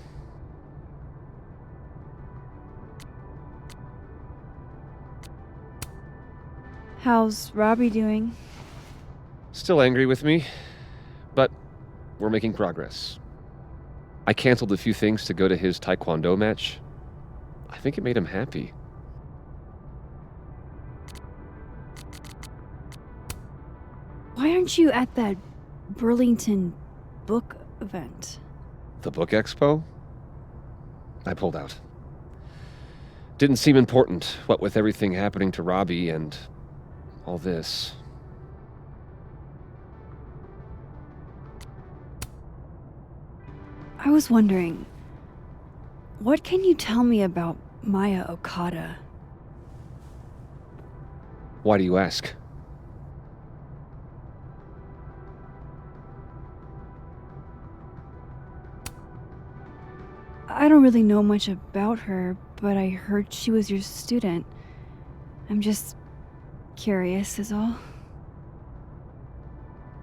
A: How's Robbie doing?
L: Still angry with me, but we're making progress. I canceled a few things to go to his taekwondo match. I think it made him happy.
A: Why aren't you at that Burlington book event?
L: The book expo? I pulled out. Didn't seem important, what with everything happening to Robbie and all this.
A: I was wondering, what can you tell me about Maya Okada?
L: Why do you ask?
A: I don't really know much about her, but I heard she was your student. I'm just curious is all.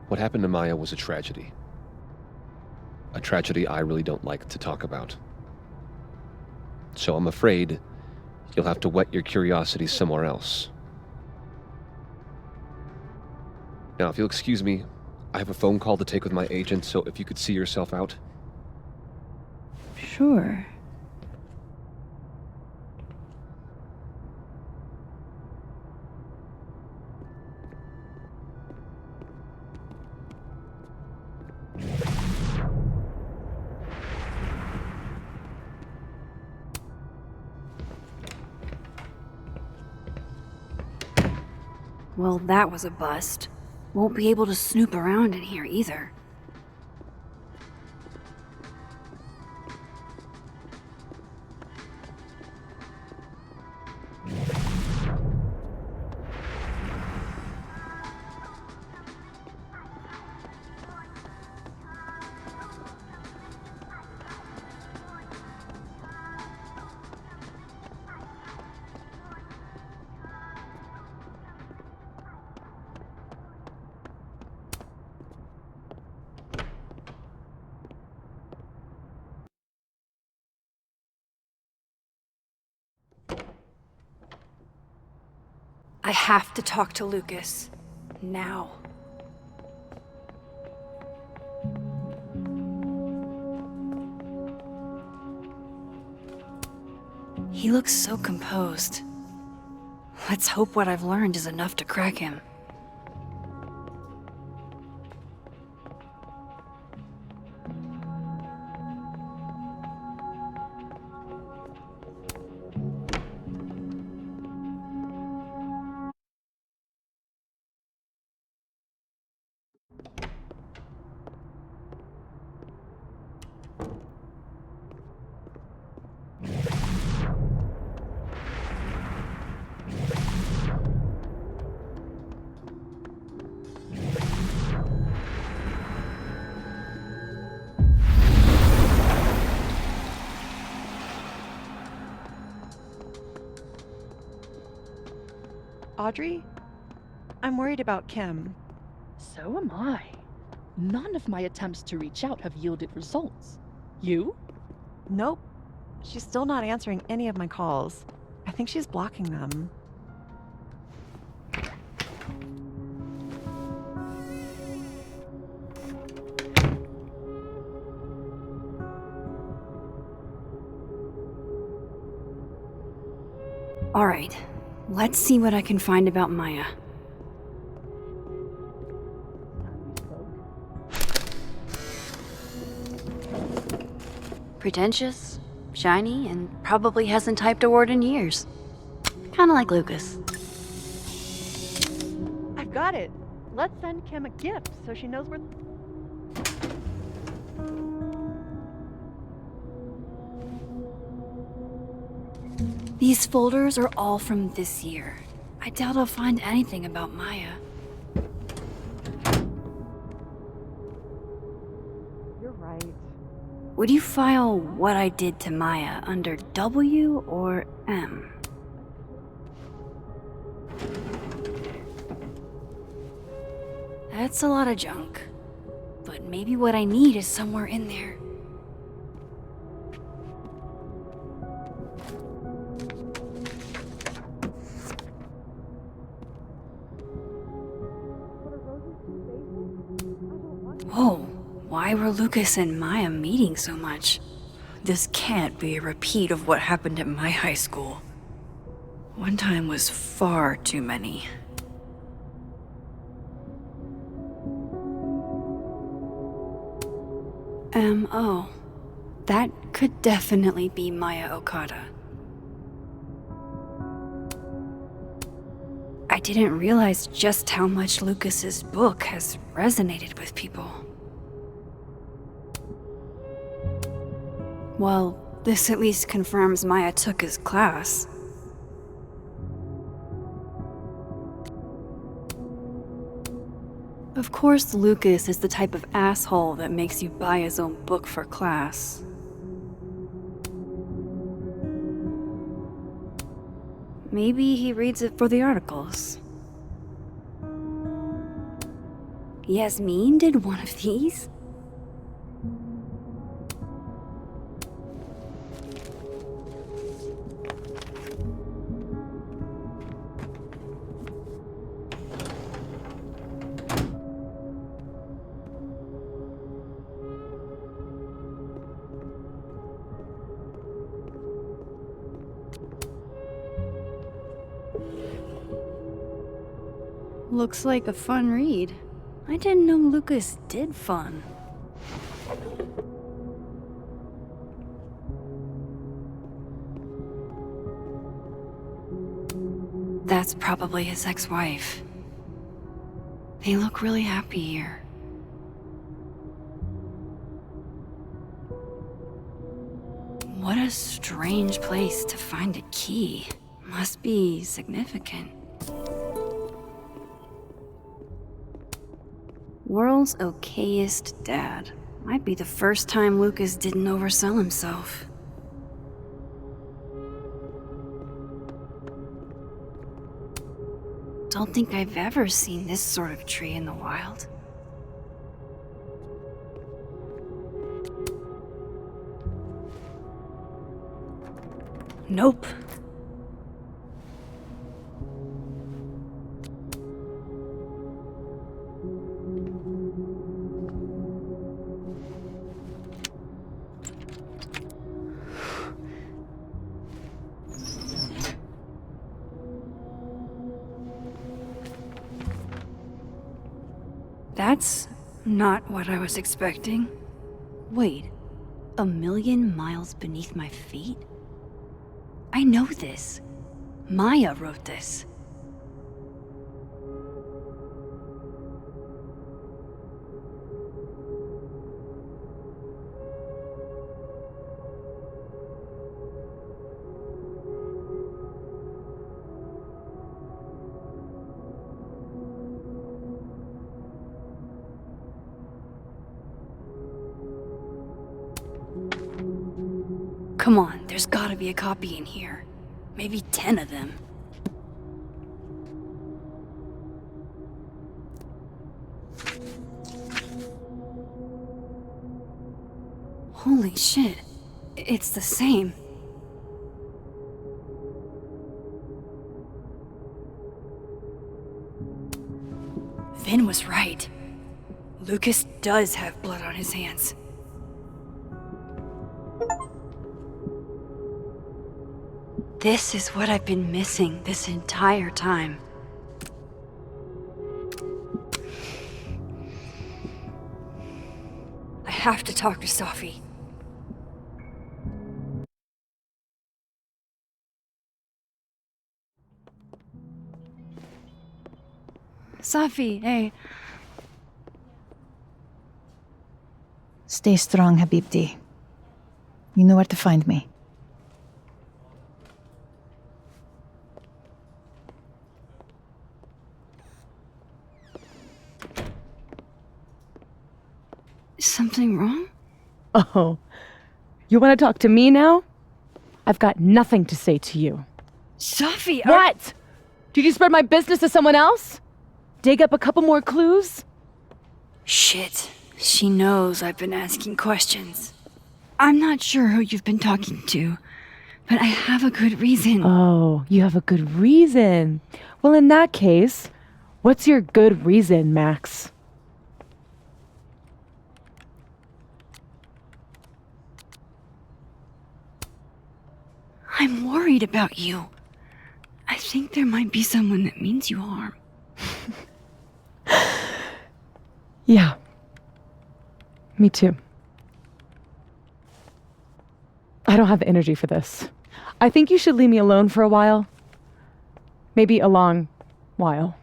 L: What happened to Maya was a tragedy. A tragedy I really don't like to talk about. So I'm afraid you'll have to whet your curiosity somewhere else. Now, if you'll excuse me, I have a phone call to take with my agent, so if you could see yourself out.
A: Sure. Well, that was a bust. Won't be able to snoop around in here either. I have to talk to Lucas. Now. He looks so composed. Let's hope what I've learned is enough to crack him.
M: Audrey? I'm worried about Kim.
N: So am I. None of my attempts to reach out have yielded results. You?
M: Nope. She's still not answering any of my calls. I think she's blocking them.
A: All right, let's see what I can find about Maya. Pretentious, shiny, and probably hasn't typed a word in years. Kinda like Lucas.
M: I've got it. Let's send Kim a gift so she knows we're...
A: These folders are all from this year. I doubt I'll find anything about Maya.
M: You're right.
A: Would you file what I did to Maya under W or M? That's a lot of junk. But maybe what I need is somewhere in there. Whoa, why were Lucas and Maya meeting so much? This can't be a repeat of what happened at my high school. One time was far too many. M.O. That could definitely be Maya Okada. I didn't realize just how much Lucas's book has resonated with people. Well, this at least confirms Maya took his class. Of course, Lucas is the type of asshole that makes you buy his own book for class. Maybe he reads it for the articles. Yasmin did one of these? Looks like a fun read. I didn't know Lucas did fun. That's probably his ex-wife. They look really happy here. What a strange place to find a key. Must be significant. World's okayest dad. Might be the first time Lucas didn't oversell himself. Don't think I've ever seen this sort of tree in the wild. Nope. That's not what I was expecting. Wait, 1,000,000 miles beneath my feet? I know this. Maya wrote this. Come on, there's gotta be a copy in here. Maybe 10 of them. Holy shit. It's the same. Vin was right. Lucas does have blood on his hands. This is what I've been missing this entire time. I have to talk to Safi. Safi, hey.
G: Stay strong, Habibti. You know where to find me.
A: Something wrong?
I: Oh, you want to talk to me now? I've got nothing to say to you.
A: Safi,
I: What? Did you spread my business to someone else? Dig up a couple more clues?
A: Shit. She knows I've been asking questions. I'm not sure who you've been talking to, but I have a good reason.
I: Oh, you have a good reason. Well, in that case, what's your good reason, Max?
A: I'm worried about you. I think there might be someone that means you harm.
I: Yeah. Me too. I don't have the energy for this. I think you should leave me alone for a while. Maybe a long while.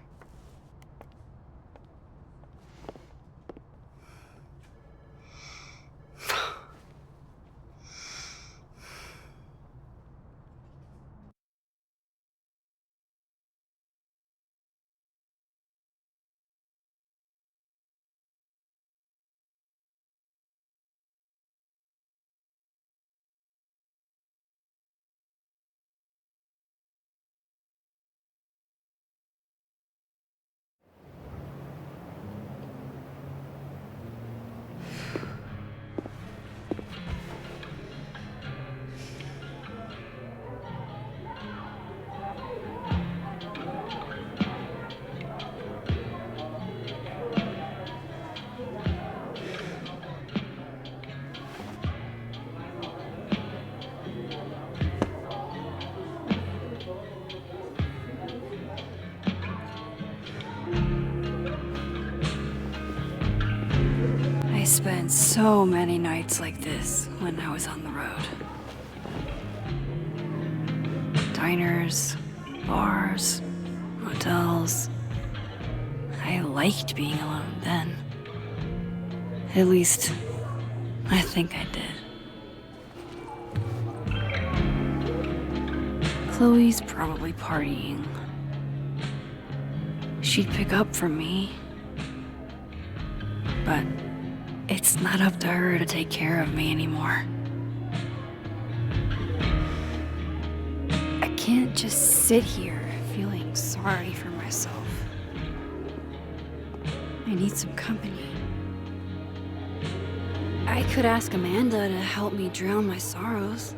A: I spent so many nights like this when I was on the road. Diners, bars, hotels. I liked being alone then. At least, I think I did. Chloe's probably partying. She'd pick up from me. But it's not up to her to take care of me anymore. I can't just sit here feeling sorry for myself. I need some company. I could ask Amanda to help me drown my sorrows.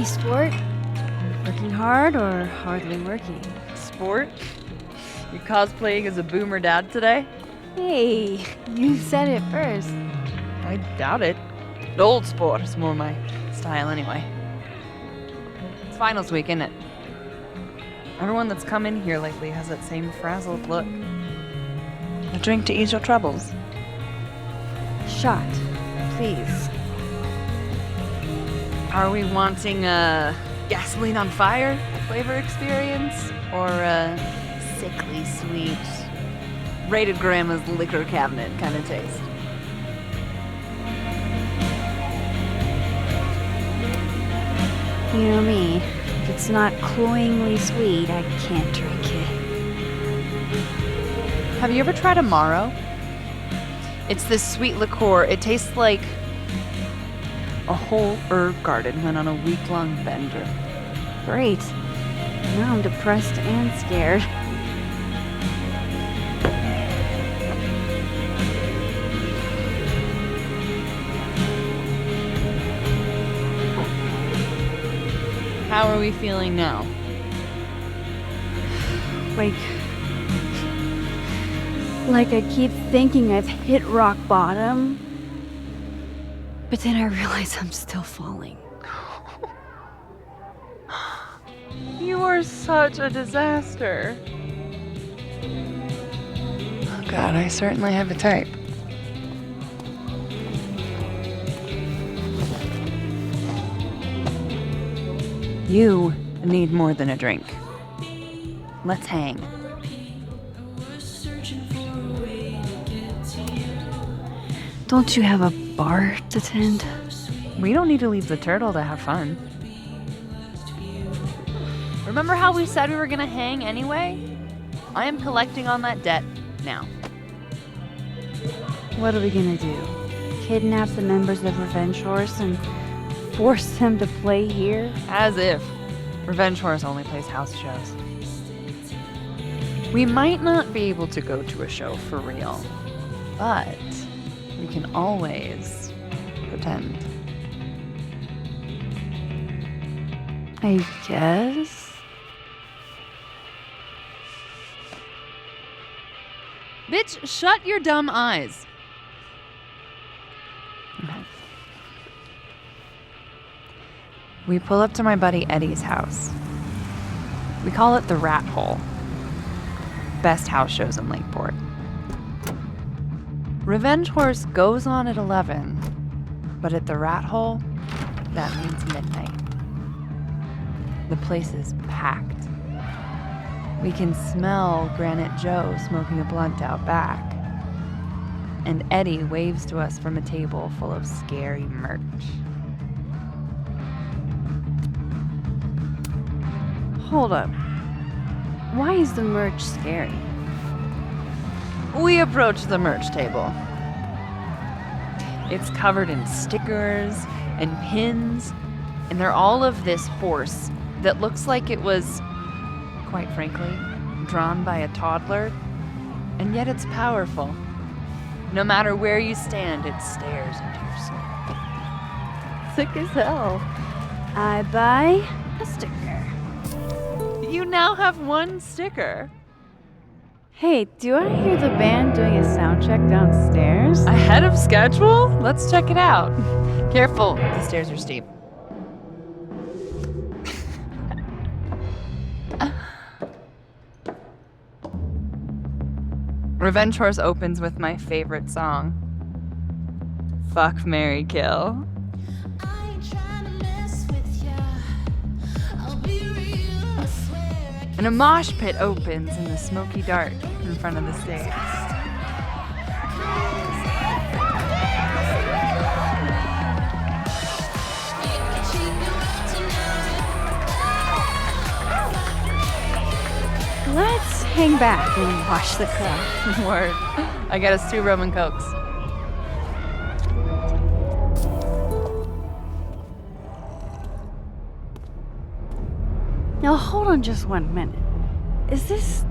A: Any sport? Working hard or hardly working?
C: Sport? You cosplaying as a boomer dad today?
A: Hey, you said it first.
C: I doubt it. Old sport is more my style anyway. It's finals week, isn't it? Everyone that's come in here lately has that same frazzled look. A drink to ease your troubles.
A: Shot, please.
C: Are we wanting a gasoline on fire flavor experience? Or a sickly sweet, rated grandma's liquor cabinet kind of taste?
A: You know me. If it's not cloyingly sweet, I can't drink it.
C: Have you ever tried Amaro? It's this sweet liqueur. It tastes like a whole herb garden went on a week-long bender.
A: Great. Now I'm depressed and scared.
C: How are we feeling now?
A: Like I keep thinking I've hit rock bottom, but then I realize I'm still falling.
C: You are such a disaster. Oh God, I certainly have a type. You need more than a drink. Let's hang.
A: Don't you have a bar to tend?
C: We don't need to leave the turtle to have fun. Remember how we said we were gonna hang anyway? I am collecting on that debt now.
A: What are we gonna do? Kidnap the members of Revenge Horse and force them to play here?
C: As if. Revenge Horse only plays house shows. We might not be able to go to a show for real, but we can always pretend.
A: I guess?
C: Bitch, shut your dumb eyes. Okay. We pull up to my buddy Eddie's house. We call it the Rat Hole. Best house shows in Lakeport. Revenge Horse goes on at 11, but at the Rat Hole, that means midnight. The place is packed. We can smell Granite Joe smoking a blunt out back. And Eddie waves to us from a table full of scary merch.
A: Hold up. Why is the merch scary?
C: We approach the merch table. It's covered in stickers and pins, and they're all of this horse that looks like it was, quite frankly, drawn by a toddler, and yet it's powerful. No matter where you stand, it stares into your soul.
A: Sick as hell. I buy a sticker.
C: You now have one sticker.
A: Hey, do I hear the band doing a sound check downstairs?
C: Ahead of schedule? Let's check it out. Careful, the stairs are steep. Revenge Horse opens with my favorite song. Fuck, Marry, Kill. And a mosh pit opens in the smoky dark in front of the stage.
A: Let's hang back and watch the crowd.
C: Word. I got us 2 rum and cokes.
A: Now hold on just 1 minute. Is this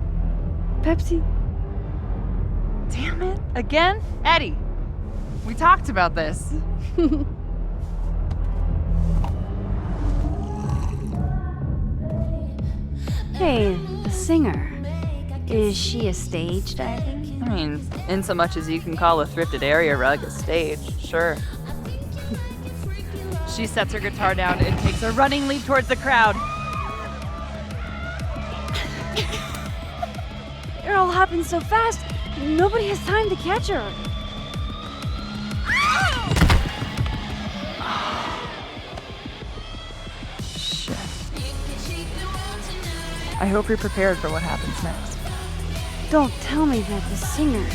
A: Pepsi?
C: Damn it. Again? Eddie, we talked about this.
A: Faye, the singer, is she a stage diver?
C: I mean, in so much as you can call a thrifted area rug a stage, sure. She sets her guitar down and takes a running leap towards the crowd.
A: It all happened so fast, nobody has time to catch her.
C: Shit. I hope you're prepared for what happens next.
A: Don't tell me that the singer,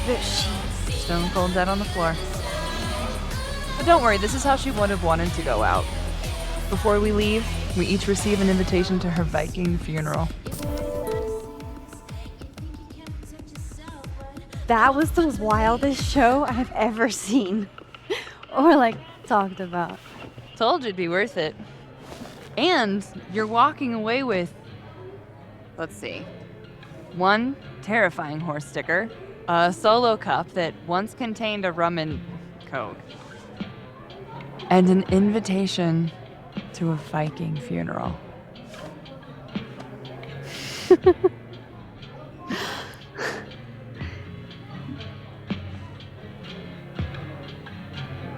A: that she...
C: Stone cold dead on the floor. But don't worry, this is how she would have wanted to go out. Before we leave, we each receive an invitation to her Viking funeral.
A: That was the wildest show I've ever seen. Or, like, talked about.
C: Told you it'd be worth it. And you're walking away with, let's see, one terrifying horse sticker, a solo cup that once contained a rum and coke, and an invitation to a Viking funeral.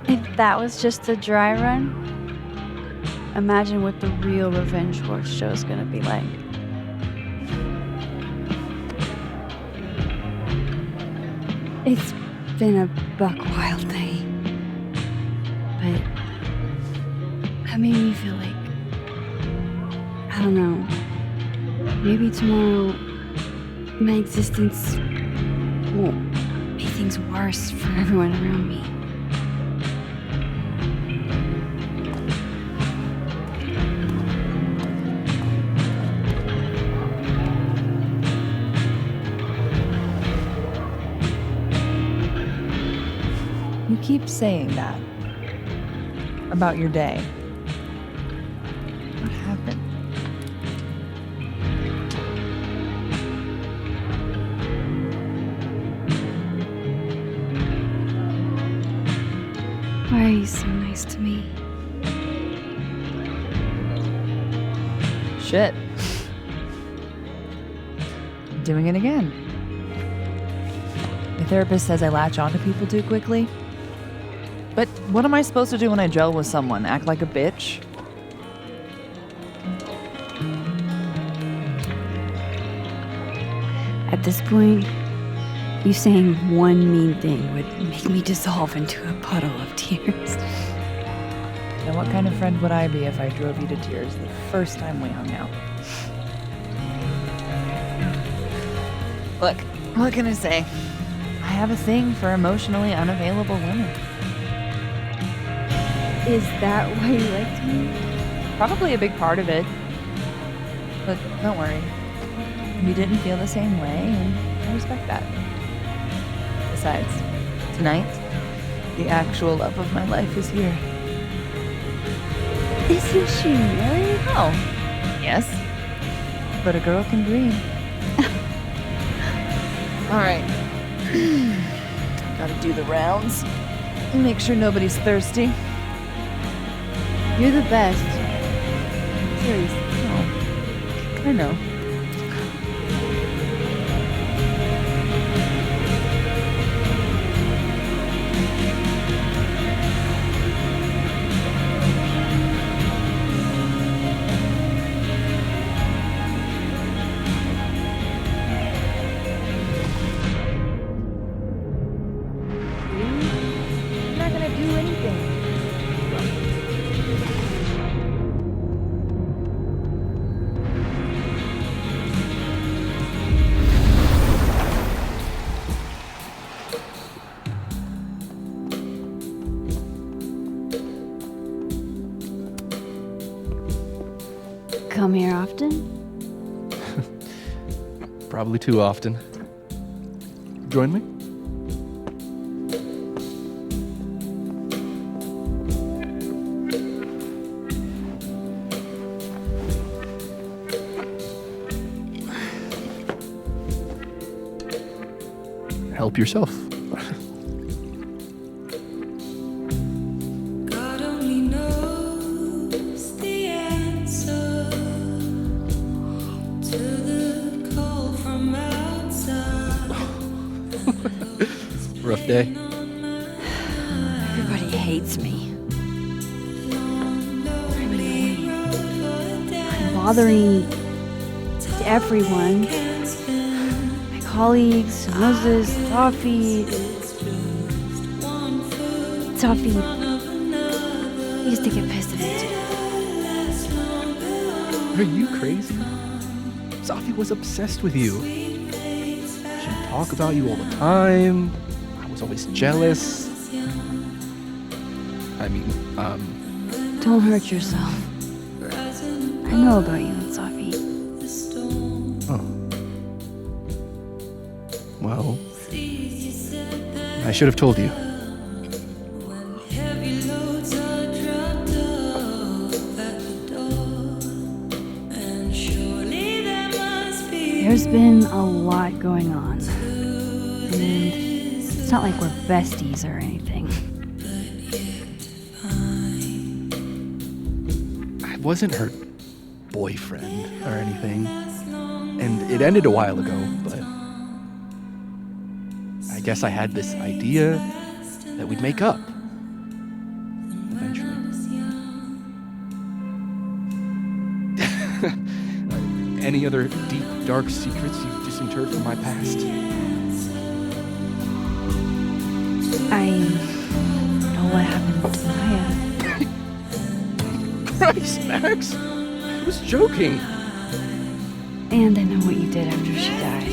A: If that was just a dry run, imagine what the real Revenge Horse show's gonna be like. It's been a buck wild day, but that made me feel like, I don't know, maybe tomorrow my existence won't make things worse for everyone around me.
C: You keep saying that about your day. What happened?
A: Why are you so nice to me?
C: Shit. Doing it again. The therapist says I latch onto people too quickly. But what am I supposed to do when I gel with someone? Act like a bitch?
A: At this point, you saying one mean thing would make me dissolve into a puddle of tears.
C: Now, what kind of friend would I be if I drove you to tears the first time we hung out? Look, what can I say? I have a thing for emotionally unavailable women.
A: Is that why you liked me?
C: Probably a big part of it. But don't worry. You didn't feel the same way, and I respect that. Besides, tonight, the actual love of my life is here.
A: Isn't she married?
C: Oh, yes. But a girl can dream. All right. Gotta do the rounds. Make sure nobody's thirsty.
A: You're the best. Seriously.
C: Oh, I know.
A: You're not gonna do anything. Come here often?
H: Probably too often. Join me? Help yourself.
O: God only knows the answer to
H: Rough day.
A: Everybody hates me. I'm annoying. I'm bothering everyone. My colleagues, Moses, Safi. Safi used to get pissed at me too.
H: Are you crazy? Safi was obsessed with you. She'd talk about you all the time. I was always jealous. I mean,
A: Don't hurt yourself. I know about you and Safi.
H: Oh. Well, I should have told you.
A: There's been a lot going on. And it's not like we're besties or anything.
H: I wasn't her boyfriend or anything. And it ended a while ago, but I guess I had this idea that we'd make up. Eventually. Any other deep, dark secrets you've disinterred from my past?
A: I know what happened to Maya.
H: Christ, Max! I was joking.
A: And I know what you did after she died.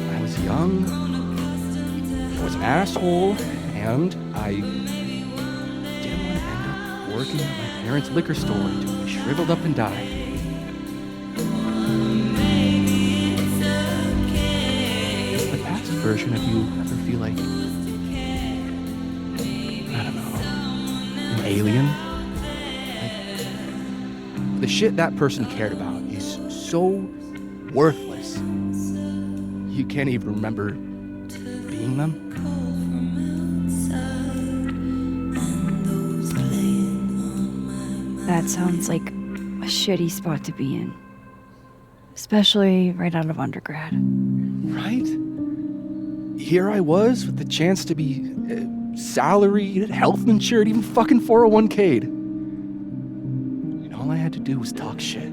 H: I was young, I was an asshole, and I didn't want to end up working at my parents' liquor store until we shriveled up and died. Does the past version of you ever feel like, I don't know, an alien? Like, the shit that person cared about is so worthless. You can't even remember being them.
A: That sounds like a shitty spot to be in. Especially right out of undergrad.
H: Right? Here I was with the chance to be salaried, health insured, even fucking 401k'd. And all I had to do was talk shit.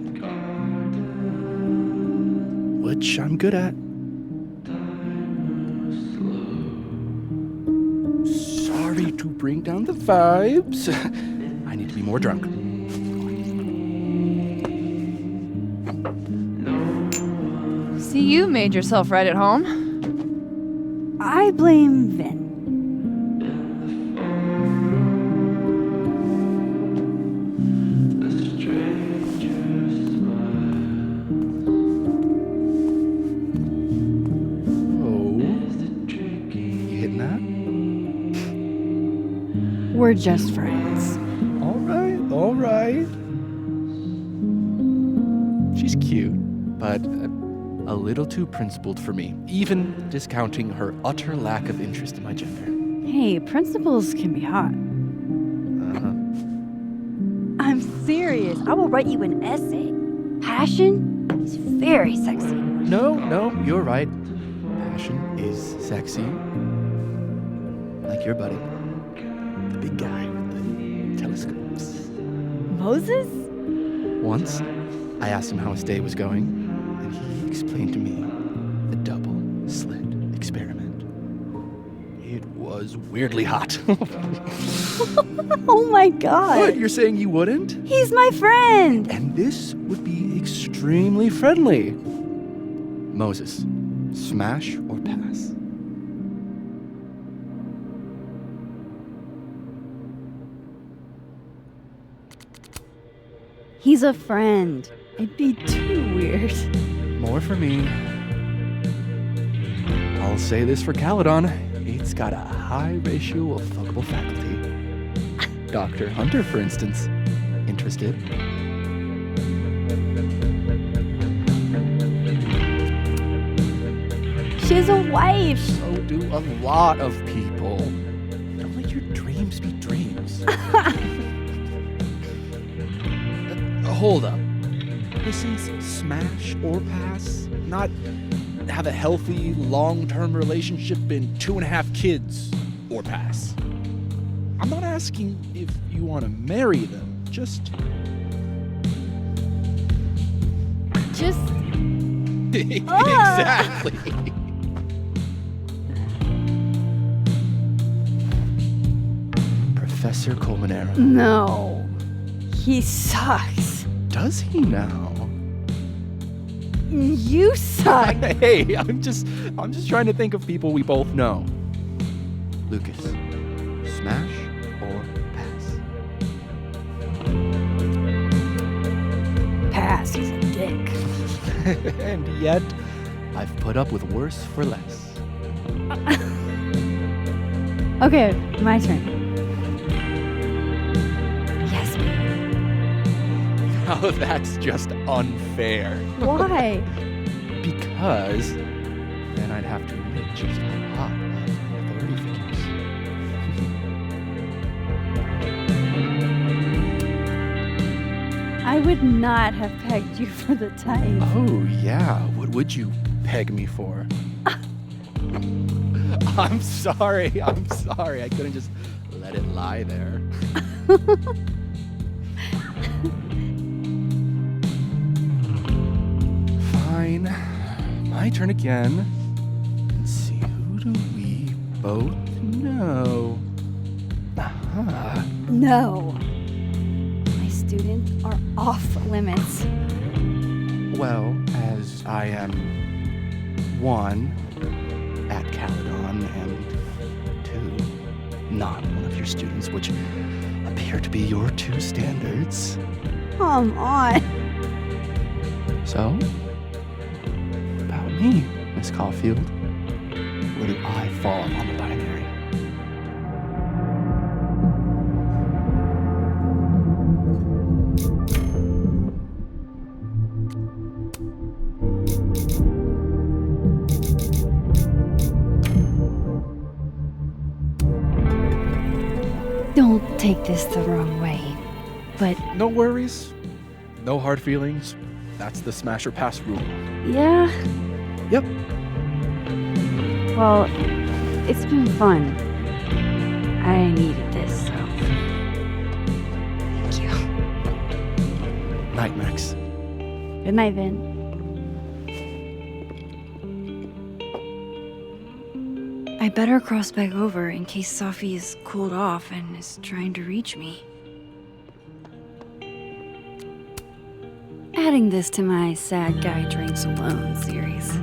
H: Which I'm good at. Sorry to bring down the vibes. I need to be more drunk.
C: See, you made yourself right at home.
A: I blame Vin. We're just friends.
H: All right. She's cute, but a little too principled for me, even discounting her utter lack of interest in my gender.
A: Hey, principals can be hot. I'm serious. I will write you an essay. Passion is very sexy.
H: No, you're right. Passion is sexy. Like your buddy. The big guy with the telescopes.
A: Moses?
H: Once, I asked him how his day was going, and he explained to me the double slit experiment. It was weirdly hot.
A: Oh my god.
H: What? You're saying you wouldn't?
A: He's my friend.
H: And this would be extremely friendly. Moses, smash or pass?
A: He's a friend. It'd be too weird.
H: More for me. I'll say this for Caledon. It's got a high ratio of fuckable faculty. Dr. Hunter, for instance. Interested?
A: She has a wife.
H: So do a lot of people. Don't let your dreams be dreams. Hold up. This is smash or pass, not have a healthy, long-term relationship and 2.5 kids or pass. I'm not asking if you want to marry them, just exactly. Professor Colmenero.
A: No. He sucks.
H: Does he now?
A: You suck.
H: Hey, I'm just trying to think of people we both know. Lucas, smash or pass?
A: Pass, he's a dick.
H: And yet, I've put up with worse for less.
A: Okay, my turn. Yes,
H: Oh, that's just unfair.
A: Why?
H: Because then I'd have to admit just how hot my authority figures.
A: I would not have pegged you for the type.
H: Oh, yeah. What would you peg me for? I'm sorry. I couldn't just let it lie there. Fine. My turn again. Let's see, who do we both know? Aha.
A: No. My students are off limits.
H: Well, as I am 1 at Caledon and 2 not one of your students, which appear to be your 2 standards.
A: Come on.
H: So, what about me, Miss Caulfield? Where do I fall on the binary?
A: Don't take this the wrong way, but
H: No worries. No hard feelings. That's the smash or pass rule.
A: yeah.
H: Yep.
A: Well, it's been fun. I needed this, so thank you.
H: Night, Max.
A: Good night, Vin. I better cross back over in case Safi is cooled off and is trying to reach me. Adding this to my sad guy drinks alone series.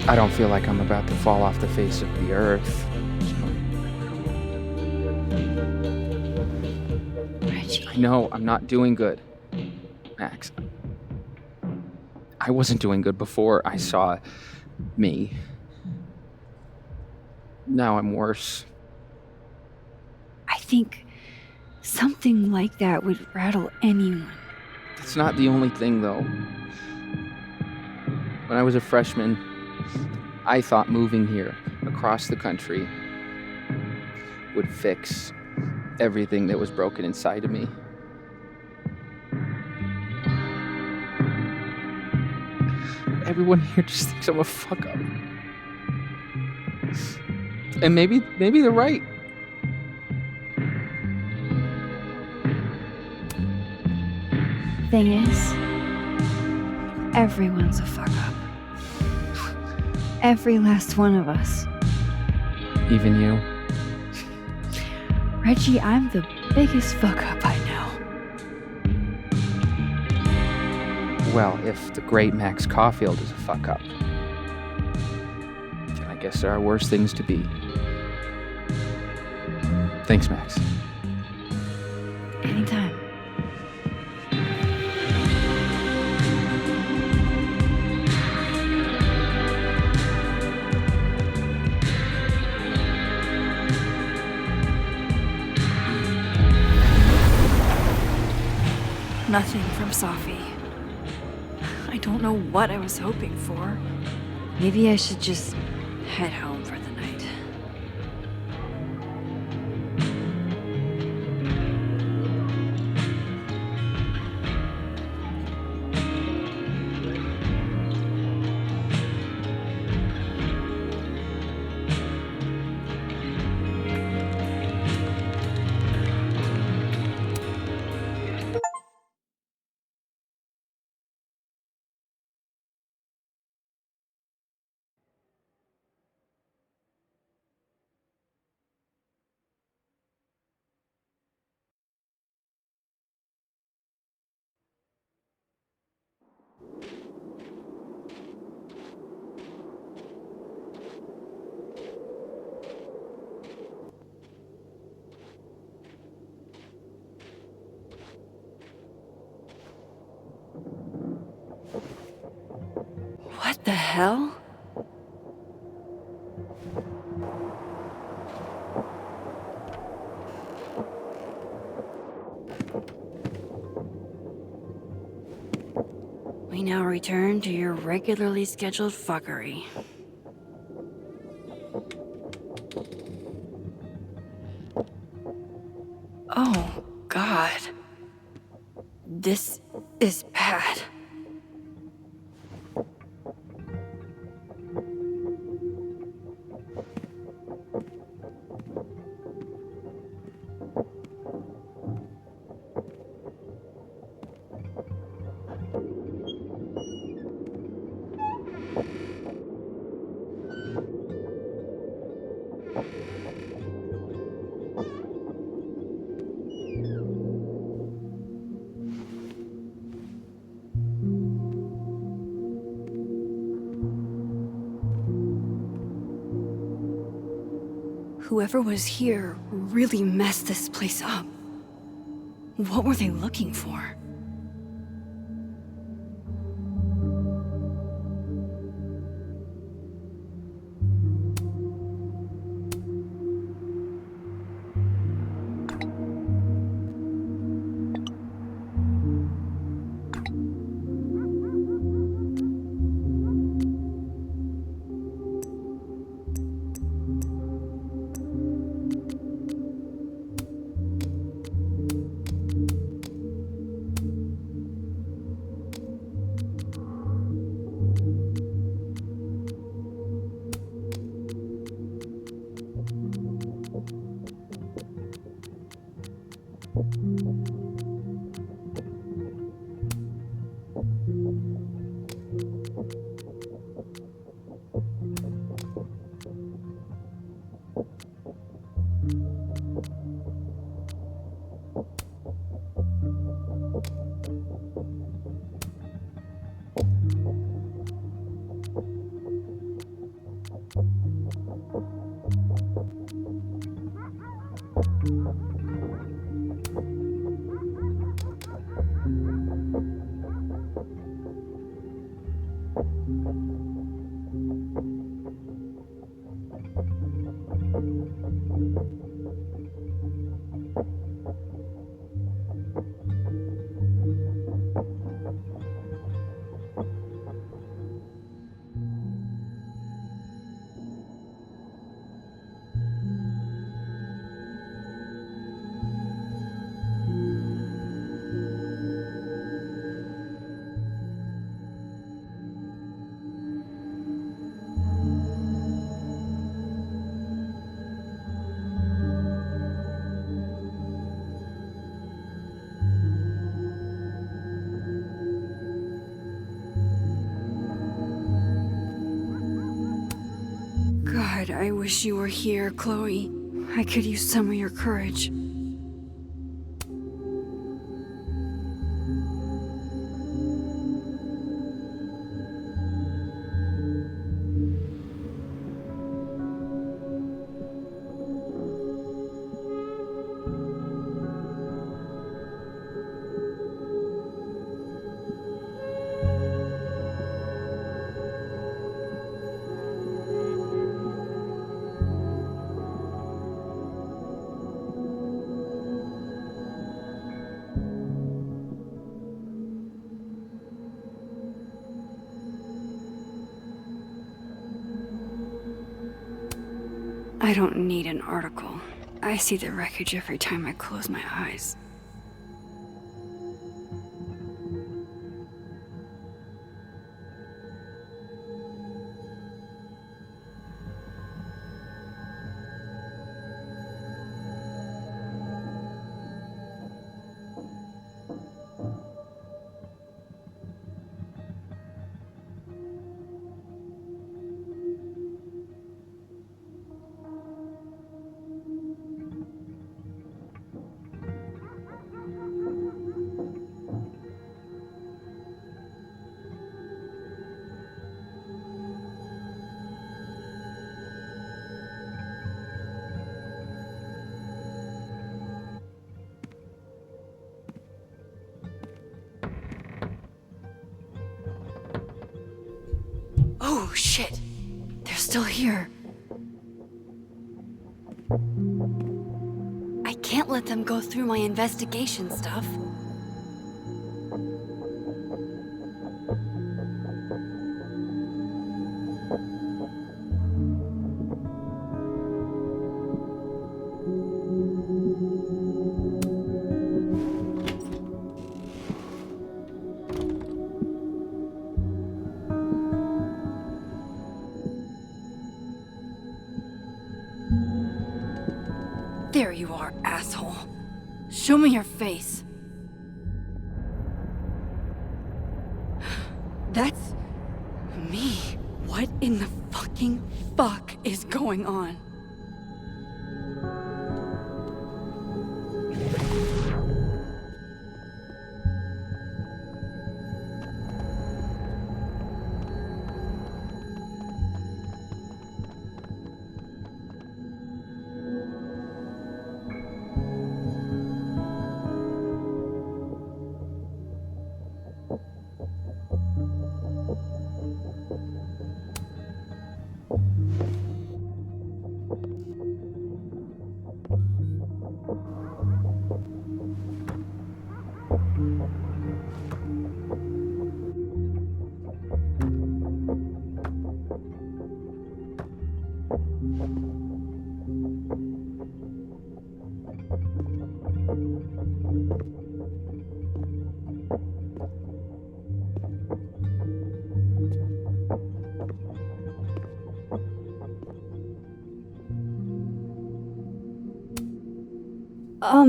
O: I don't feel like I'm about to fall off the face of the earth.
A: Reggie.
O: No, I'm not doing good. Max. I wasn't doing good before I saw me. Now I'm worse.
A: I think something like that would rattle anyone.
O: It's not the only thing, though. When I was a freshman, I thought moving here across the country would fix everything that was broken inside of me. Everyone here just thinks I'm a fuck up. And maybe they're right.
A: Thing is, everyone's a fuck up. Every last one of us.
O: Even you.
A: Reggie, I'm the biggest fuck up I know.
O: Well, if the great Max Caulfield is a fuck up, Guess there are worse things to be. Thanks, Max.
A: Anytime. Nothing from Safi. I don't know what I was hoping for. Maybe I should just head home for the night. What the hell? We now return to your regularly scheduled fuckery. Oh, God. This is bad. Whoever was here really messed this place up. What were they looking for? God, I wish you were here, Chloe. I could use some of your courage. I don't need an article. I see the wreckage every time I close my eyes. Oh, shit. They're still here. I can't let them go through my investigation stuff. There you are, asshole. Show me your face. That's me. What in the fucking fuck is going on?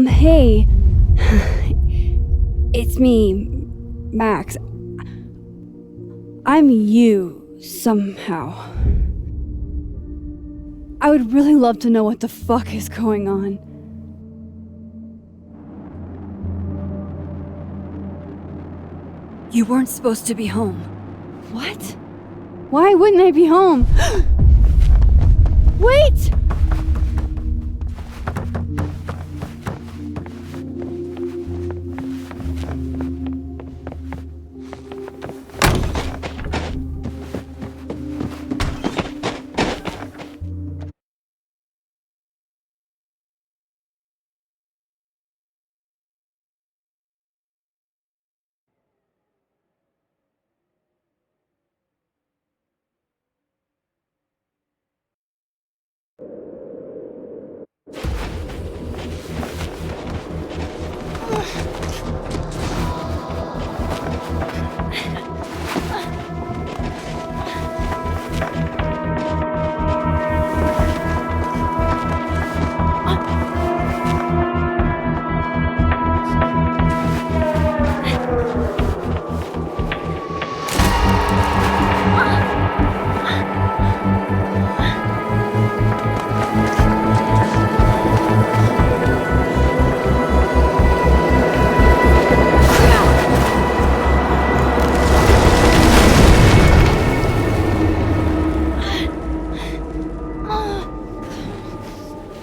A: Hey. It's me, Max. I'm you, somehow. I would really love to know what the fuck is going on. You weren't supposed to be home. What? Why wouldn't I be home? Wait!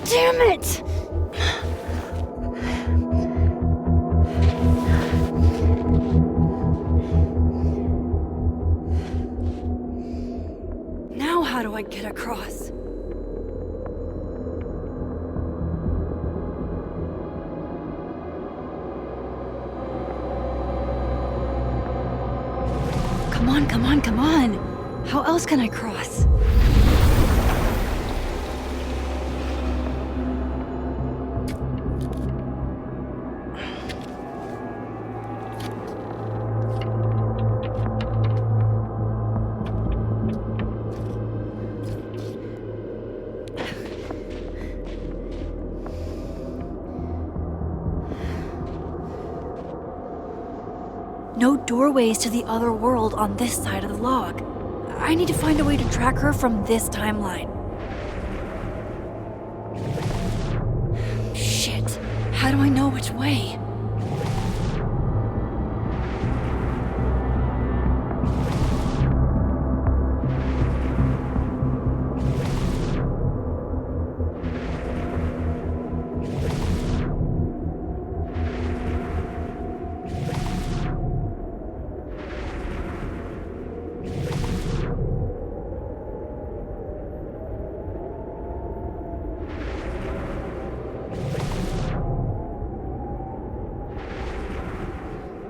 A: Damn it! Now how do I get across? Come on, come on, come on! How else can I cross? No doorways to the other world on this side of the log. I need to find a way to track her from this timeline. Shit. How do I know which way?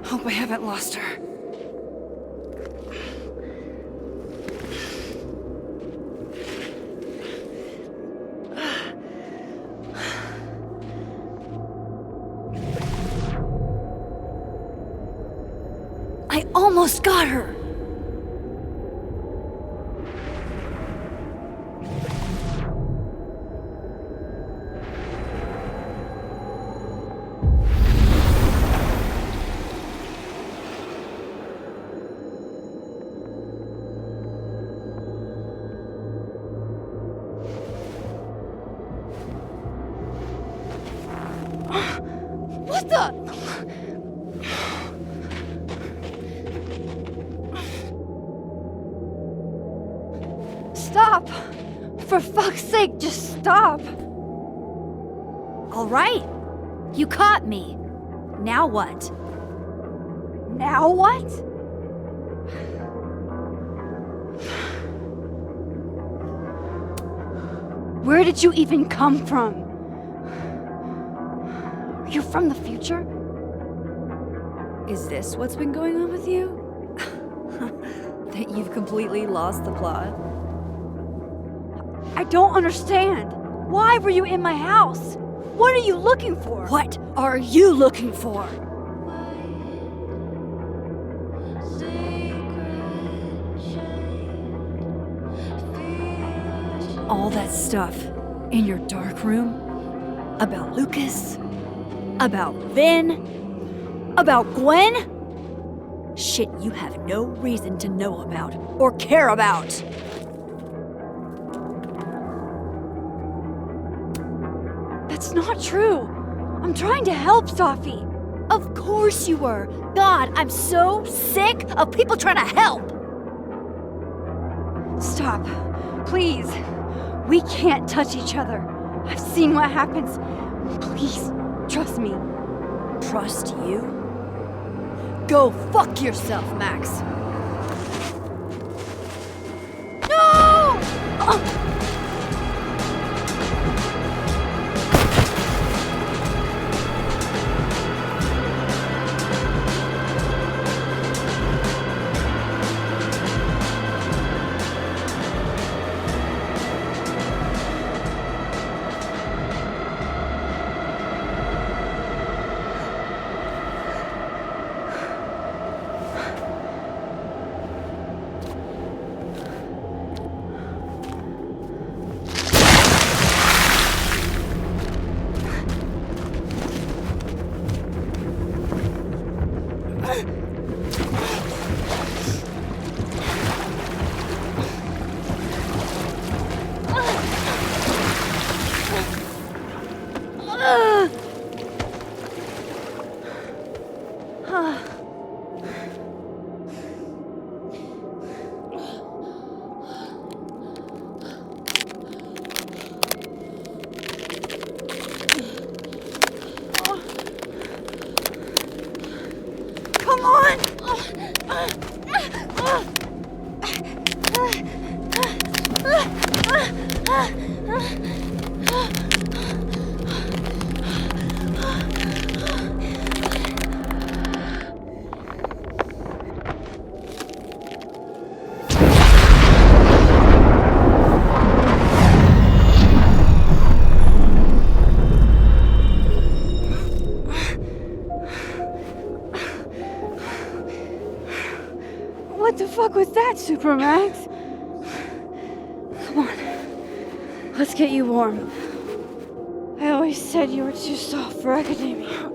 A: Hope I haven't lost her. I almost got her! What the? Stop! For fuck's sake, just stop! All right. You caught me. Now what? Now what? Where did you even come from? Are you from the future? Is this what's been going on with you? That you've completely lost the plot? I don't understand. Why were you in my house? What are you looking for? What are you looking for? All that stuff in your dark room about Lucas, about Vin, about Gwen? Shit you have no reason to know about or care about. That's not true. I'm trying to help, Safi. Of course you were. God, I'm so sick of people trying to help. Stop. Please. We can't touch each other. I've seen what happens. Please, trust me. Trust you? Go fuck yourself, Max. No! Come on! What the fuck was that, Supermax? Come on. Let's get you warm. I always said you were too soft for academia.